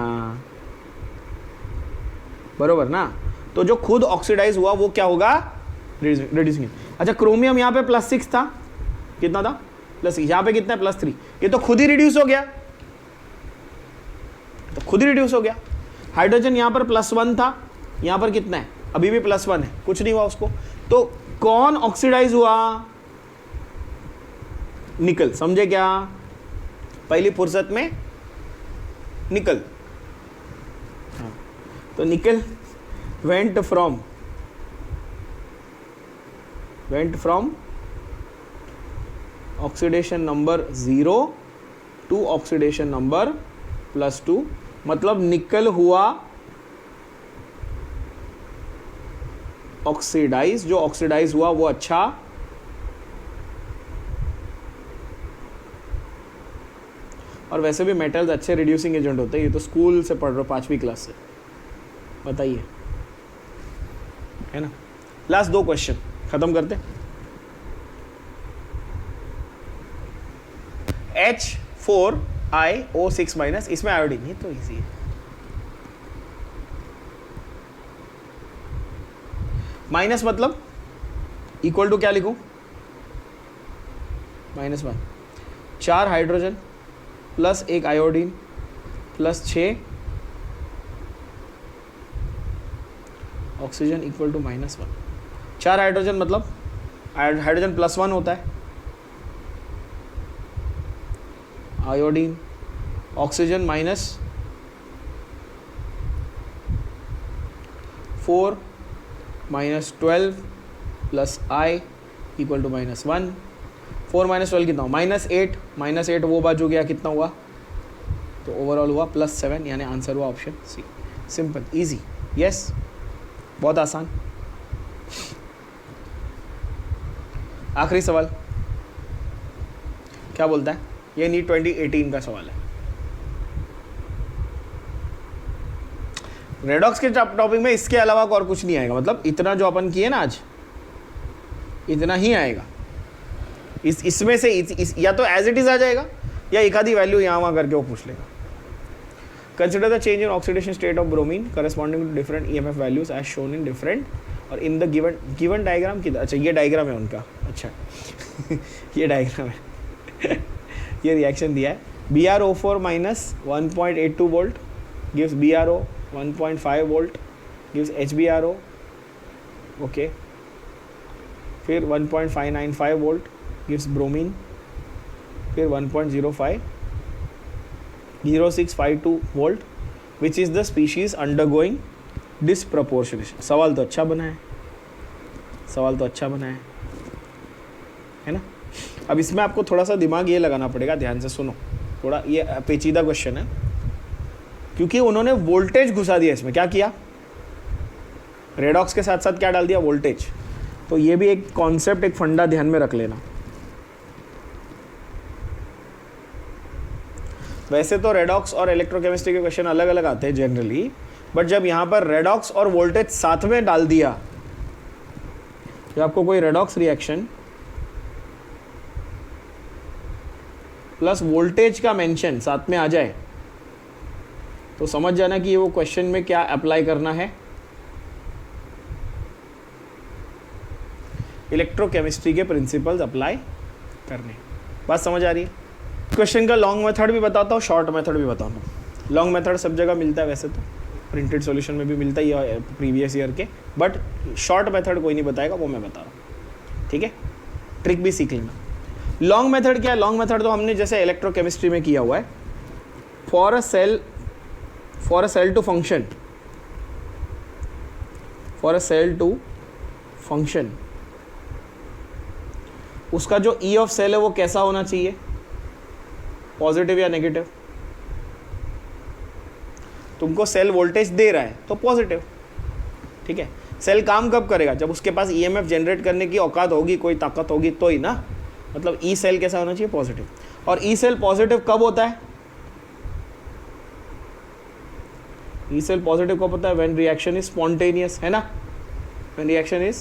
बरोबर ना? तो जो खुद ऑक्सीडाइज हुआ वो क्या होगा? Reducing agent. अच्छा, क्रोमियम यहाँ पे +6 था, कितना था? +6। यहाँ पे कितना है? +3। ये तो खुद ही रिड्यूस हो गया, तो खुद ही रिड्यूस हो गया। हाइड्रोजन यहाँ पर +1 था, यहाँ पर कितना है? अभी भी +1 है, कुछ नहीं हुआ उसको। तो कौन ऑक्सीडाइज हुआ? निकल। समझे क्या? पहली फुर्सत में निकल। हाँ, तो निकल went from oxidation number 0 to oxidation number +2, मतलब निकल हुआ ऑक्सीडाइज। जो ऑक्सीडाइज हुआ वो अच्छा और वैसे भी मेटल्स अच्छे रिड्यूसिंग एजेंट होते हैं। ये तो स्कूल से पढ़ रहे हो, 5वीं क्लास से, बताइए, है ना? लास्ट 2 क्वेश्चन खत्म करते। H4IO6- इसमें आयोडीन, ये तो इजी है। माइनस मतलब इक्वल टू क्या लिखूं? -1। 4 hydrogen plus 1 iodine plus 6 oxygen equal to -1। 4 hydrogen मतलब हाइड्रोजन +1 होता है, iodine, oxygen -4 -12 plus I equal to -1। 4 - 12 कितना हुआ? -8 वो बाजू गया, कितना हुआ? तो ओवरऑल हुआ +7, यानी आंसर हुआ option C. Simple, easy, yes, बहुत आसान। आखिरी सवाल क्या बोलता है? ये नीट 2018 का सवाल है। रेडॉक्स के टॉपिक में इसके अलावा और कुछ नहीं आएगा, मतलब इतना जो अपन किए ना आज, इतना ही आएगा। इसमें से या तो एज इट इज आ जाएगा या एक आधी वैल्यू यहाँ वहाँ करके वो पूछ लेगा। Consider the change in oxidation state of bromine corresponding to different EMF values as shown in different और इन द गिवन डायग्राम किधर? अच्छा, ये डायग्राम है उनका। अच्छा ये डायग्राम है ये रिएक्शन दिया है। BrO4 -1.82 volt gives BrO 1.5 volt gives HBrO, okay. फिर 1.595 वोल्ट गिव्स ब्रोमीन, फिर 1.0652 volt which is the species undergoing disproportionation. सवाल तो अच्छा बना है ना? अब इसमें आपको थोड़ा सा दिमाग ये लगाना पड़ेगा, ध्यान से सुनो, थोड़ा ये पेचीदा क्वेश्चन है क्योंकि उन्होंने वोल्टेज घुसा दिया इसमें। क्या किया? रेडॉक्स के साथ साथ क्या डाल दिया? वोल्टेज। तो ये भी एक कॉन्सेप्ट, एक फंडा ध्यान में रख लेना। वैसे तो रेडॉक्स और इलेक्ट्रोकेमिस्ट्री के क्वेश्चन अलग अलग आते हैं जनरली, बट जब यहाँ पर रेडॉक्स और वोल्टेज साथ में डाल दिया, जब आपको कोई रेडॉक्स रिएक्शन प्लस वोल्टेज का मेंशन साथ में आ जाए तो समझ जाना कि ये वो क्वेश्चन में क्या अप्लाई करना है, इलेक्ट्रोकेमिस्ट्री के प्रिंसिपल्स अप्लाई करने। बात समझ आ रही है? क्वेश्चन का लॉन्ग मेथड भी बताता हूँ, शॉर्ट मेथड भी बताता हूँ। लॉन्ग मेथड सब जगह मिलता है वैसे तो, प्रिंटेड सॉल्यूशन में भी मिलता ही है प्रीवियस ईयर के, बट शॉर्ट मेथड कोई नहीं बताएगा, वो मैं बता रहा हूँ, ठीक है। ट्रिक भी सीख लेना। लॉन्ग मेथड क्या है? लॉन्ग मेथड तो हमने जैसे इलेक्ट्रोकेमिस्ट्री में किया हुआ है। For a cell to function, for a cell to function, उसका जो ई ऑफ सेल है वो कैसा होना चाहिए? पॉजिटिव या नेगेटिव? तुमको सेल वोल्टेज दे रहा है तो पॉजिटिव, ठीक है। सेल काम कब करेगा? जब उसके पास ईएमएफ जनरेट करने की औकात होगी, कोई ताकत होगी तो ही ना। मतलब ई सेल कैसा होना चाहिए? पॉजिटिव। और ई सेल पॉजिटिव कब होता है? ई सेल पॉजिटिव कब होता है? व्हेन रिएक्शन इज स्पॉन्टेनियस, है ना? When reaction is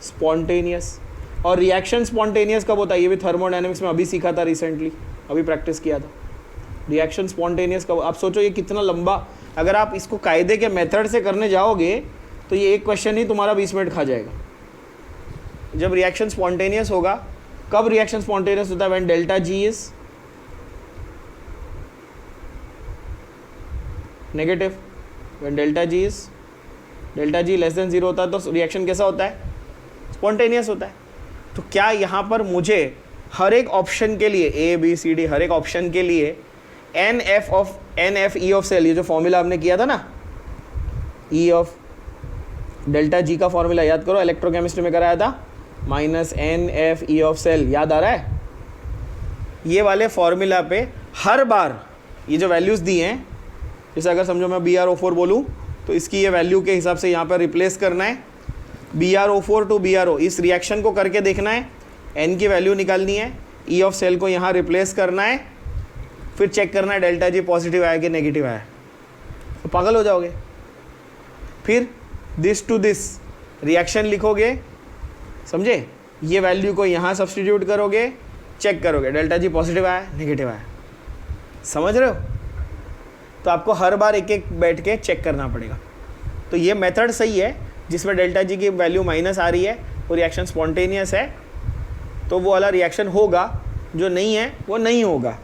spontaneous. और रिएक्शन स्पॉन्टेनियस कब होता है? ये भी थर्मोडायनेमिक्स में अभी सीखा था रिसेंटली, अभी प्रैक्टिस किया था। रिएक्शन स्पॉन्टेनियस कब? आप सोचो ये कितना लंबा, अगर आप इसको कायदे के मेथड से करने जाओगे तो ये एक क्वेश्चन ही तुम्हारा 20 मिनट खा जाएगा। जब रिएक्शन स्पॉन्टेनियस होगा, कब रिएक्शन स्पॉन्टेनियस होता है? When delta G is negative, when delta G less than 0 होता है तो रिएक्शन कैसा होता है? स्पॉन्टेनियस होता है। तो क्या यहाँ पर मुझे हर एक ऑप्शन के लिए ए बी सी डी, हर एक ऑप्शन के लिए n F E of cell, ये जो फॉर्मूला हमने किया था ना, ई ऑफ डेल्टा जी का फॉर्मूला याद करो, इलेक्ट्रोकेमिस्ट्री में कराया था, minus n F E of cell, याद आ रहा है? ये वाले फॉर्मूला पे हर बार ये जो वैल्यूज़ दी हैं, जैसे अगर समझो मैं BrO4 बोलूँ तो इसकी ये वैल्यू के हिसाब से यहाँ पर रिप्लेस करना है, BrO4 टू BrO, इस रिएक्शन को करके देखना है, n की वैल्यू निकालनी है, ई ऑफ सेल को यहाँ रिप्लेस करना है, फिर चेक करना है डेल्टा जी पॉजिटिव आया कि नेगेटिव आया, तो पागल हो जाओगे। फिर दिस टू दिस रिएक्शन लिखोगे, समझे? ये वैल्यू को यहाँ सब्स्टिट्यूट करोगे, चेक करोगे डेल्टा जी पॉजिटिव आया नेगेटिव आया, समझ रहे हो? तो आपको हर बार एक एक बैठ के चेक करना पड़ेगा। तो ये मेथड सही है जिसमें डेल्टा जी की वैल्यू माइनस आ रही है, वो रिएक्शन स्पॉन्टेनियस है, तो वो वाला रिएक्शन होगा, जो नहीं है वो नहीं होगा,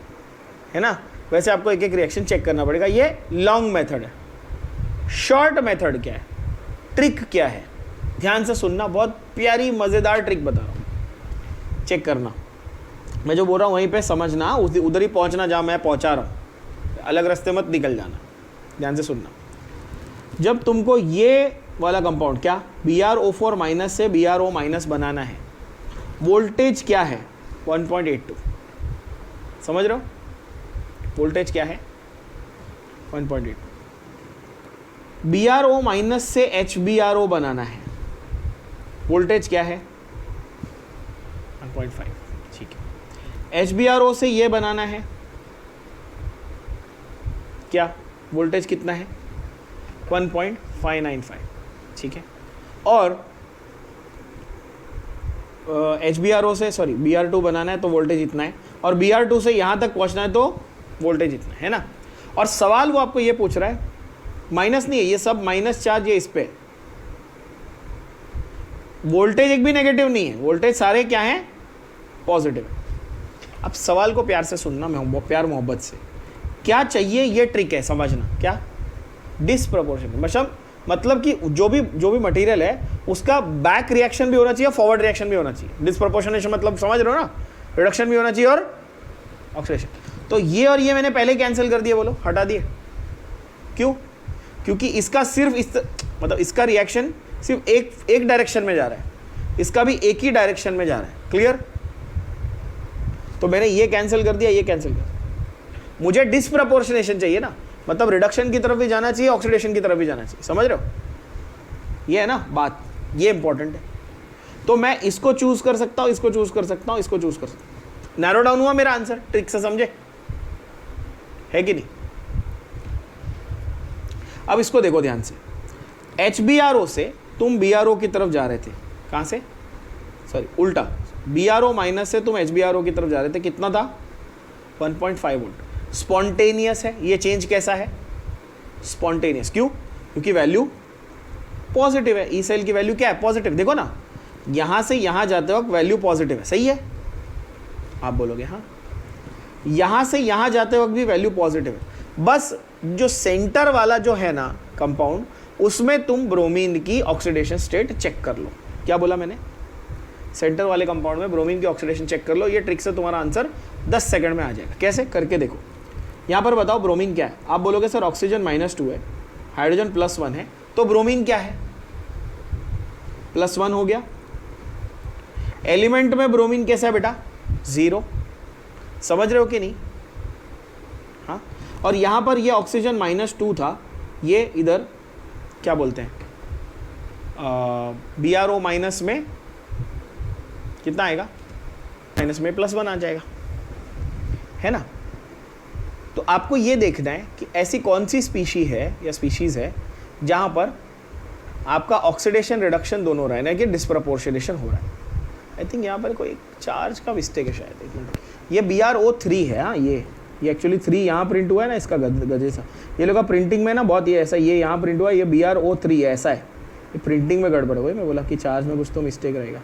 है ना? वैसे आपको एक एक रिएक्शन चेक करना पड़ेगा। ये लॉन्ग मेथड है। शॉर्ट मेथड क्या है? ट्रिक क्या है? ध्यान से सुनना, बहुत प्यारी मज़ेदार ट्रिक बता रहा हूँ, चेक करना। मैं जो बोल रहा हूँ वहीं पे समझना, उधर ही पहुँचना जहाँ मैं पहुँचा रहा हूँ, अलग रास्ते मत निकल जाना। ध्यान से सुनना। जब तुमको ये वाला कंपाउंड क्या BrO4 माइनस से BrO माइनस बनाना है, वोल्टेज क्या है? 1.82, समझ रहे हो? वोल्टेज क्या है? 1.82। BrO माइनस से HBrO बनाना है, वोल्टेज क्या है? 1.5, ठीक है। HBrO से ये बनाना है, क्या वोल्टेज कितना है? 1.595, ठीक है। और HBrO से BR2 बनाना है तो वोल्टेज इतना है, और BR2 से यहाँ तक पहुँचना है तो वोल्टेज इतना है ना। और सवाल वो आपको ये पूछ रहा है, माइनस नहीं है, ये सब माइनस चार्ज ये इस पे, वोल्टेज एक भी नेगेटिव नहीं है, वोल्टेज सारे क्या हैं? पॉजिटिव है। अब सवाल को प्यार से सुनना, मैं प्यार मोहब्बत से, क्या चाहिए ये ट्रिक है समझना। क्या? डिसप्रपोर्शनेट, मतलब कि जो भी मटेरियल है उसका बैक रिएक्शन भी होना चाहिए, फॉरवर्ड रिएक्शन भी होना चाहिए। डिसप्रपोर्शनेशन मतलब समझ रहे हो ना? रिडक्शन भी होना चाहिए और ऑक्सीडेशन। तो ये और ये मैंने पहले कैंसिल कर दिए, बोलो हटा दिए। क्यों? क्योंकि इसका सिर्फ मतलब इसका रिएक्शन सिर्फ एक डायरेक्शन में जा रहा है, इसका भी एक ही डायरेक्शन में जा रहा है। क्लियर? तो मैंने ये कैंसिल कर दिया, ये कैंसिल कर दिया। मुझे डिसप्रपोर्शनेशन चाहिए ना, मतलब रिडक्शन की तरफ भी जाना चाहिए, ऑक्सीडेशन की तरफ भी जाना चाहिए, समझ रहे हो? ये है ना बात, ये इंपॉर्टेंट है। तो मैं इसको चूज कर सकता हूँ, इसको चूज कर सकता हूँ, इसको चूज कर सकता हूँ। नैरो डाउन हुआ मेरा आंसर, ट्रिक से समझे, है कि नहीं? अब इसको देखो ध्यान से, HBrO से तुम BrO की तरफ जा रहे थे, कहाँ से? उल्टा, BrO माइनस से तुम HBrO की तरफ जा रहे थे, कितना था? 1.5 वोल्ट। स्पॉन्टेनियस है, ये चेंज कैसा है? स्पॉन्टेनियस। क्यों? क्योंकि वैल्यू पॉजिटिव है, ई सेल की वैल्यू क्या है? पॉजिटिव। देखो ना, यहाँ से यहाँ जाते वक्त वैल्यू पॉजिटिव है, सही है? आप बोलोगे हाँ। यहाँ से यहाँ जाते वक्त भी वैल्यू पॉजिटिव है। बस जो सेंटर वाला जो है ना कंपाउंड, उसमें तुम ब्रोमीन की ऑक्सीडेशन स्टेट चेक कर लो। क्या बोला मैंने? सेंटर वाले कंपाउंड में ब्रोमीन की ऑक्सीडेशन चेक कर लो। ये ट्रिक से तुम्हारा आंसर 10 सेकंड में आ जाएगा। कैसे करके देखो। यहाँ पर बताओ ब्रोमीन क्या है। आप बोलोगे सर ऑक्सीजन -2 है, हाइड्रोजन +1 है, तो ब्रोमीन क्या है? +1 हो गया। एलिमेंट में ब्रोमीन कैसा है बेटा? 0। समझ रहे हो कि नहीं? हाँ। और यहाँ पर ये ऑक्सीजन -2 था, ये इधर क्या बोलते हैं BRO माइनस में कितना आएगा? माइनस में +1 आ जाएगा, है ना। तो आपको ये देखना है कि ऐसी कौन सी स्पीशीज़ है जहाँ पर आपका ऑक्सीडेशन रिडक्शन दोनों रहा है, ना कि डिस्प्रपोर्शनेशन हो रहा है। आई थिंक यहाँ पर कोई चार्ज का मिस्टेक है शायद। एक मिनट, ये BRO3 है। हाँ, ये एक्चुअली 3 यहाँ प्रिंट हुआ है ना, इसका गधे सा। ये लोग का प्रिंटिंग में ना बहुत ये ऐसा, ये यहाँ प्रिंट हुआ है, ये BRO3 है, ऐसा है। ये प्रिंटिंग में गड़बड़ हुई। मैं बोला कि चार्ज में कुछ तो मिस्टेक रहेगा।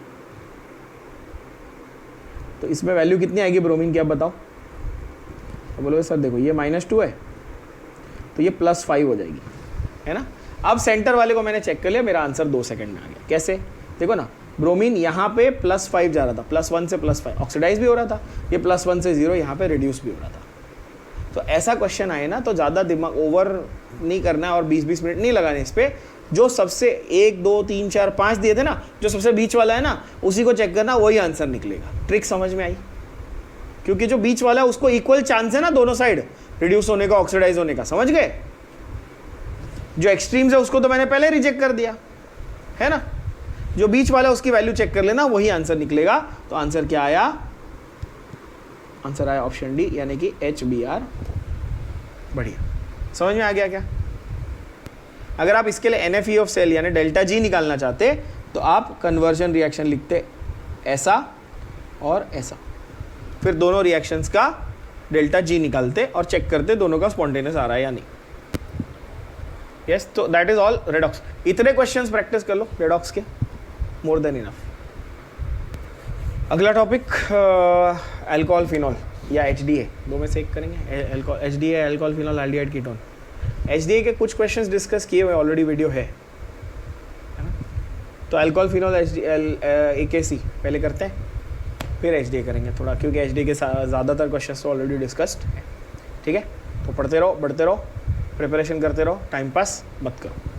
तो इसमें वैल्यू कितनी आएगी ब्रोमीन की, आप बताओ। तो बोलोगे सर देखो ये -2 है, तो ये +5 हो जाएगी, है ना। अब सेंटर वाले को मैंने चेक कर लिया, मेरा आंसर 2 सेकंड में आ गया। कैसे? देखो ना, ब्रोमीन यहाँ पे +5 जा रहा था, +1 से +5 ऑक्सीडाइज भी हो रहा था, ये +1 से 0 यहाँ पे रिड्यूस भी हो रहा था। तो ऐसा क्वेश्चन आए ना तो ज़्यादा दिमाग ओवर नहीं करना है और 20-20 मिनट नहीं लगाने इस पर। जो सबसे 1, 2, 3, 4, 5 दिए थे ना, जो सबसे बीच वाला है ना, उसी को चेक करना, वही आंसर निकलेगा। ट्रिक समझ में आई? क्योंकि जो बीच वाला है उसको इक्वल चांस है ना दोनों साइड रिड्यूस होने का, ऑक्सीडाइज होने का। समझ गए? जो एक्सट्रीम्स है उसको तो मैंने पहले रिजेक्ट कर दिया, है ना। जो बीच वाला है उसकी वैल्यू चेक कर लेना, वही आंसर निकलेगा। तो आंसर क्या आया? आंसर आया ऑप्शन डी, यानी कि HBr। बढ़िया, समझ में आ गया क्या? अगर आप इसके लिए NFE ऑफ सेल यानी ΔG निकालना चाहते तो आप कन्वर्जन रिएक्शन लिखते ऐसा और ऐसा, फिर दोनों रिएक्शंस का ΔG निकालते और चेक करते दोनों का स्पॉन्टेनियस आ रहा है या नहीं। यस, तो दैट इज ऑल रेडॉक्स। इतने क्वेश्चंस प्रैक्टिस कर लो रेडॉक्स के, मोर देन इनफ। अगला टॉपिक अल्कोहल फिनॉल या HDA, दो में से एक करेंगे। HDA alcohol phenol aldehyde ketone. HDA के कुछ क्वेश्चंस डिस्कस किए हुए ऑलरेडी, वीडियो है ना। तो अल्कोहल फिनॉल AKC पहले करते हैं, फिर HDA करेंगे थोड़ा, क्योंकि HDA के ज़्यादातर क्वेश्चंस तो ऑलरेडी डिस्कस्ड है। ठीक है, तो पढ़ते रहो, बढ़ते रहो, प्रिपरेशन करते रहो, टाइम पास मत करो।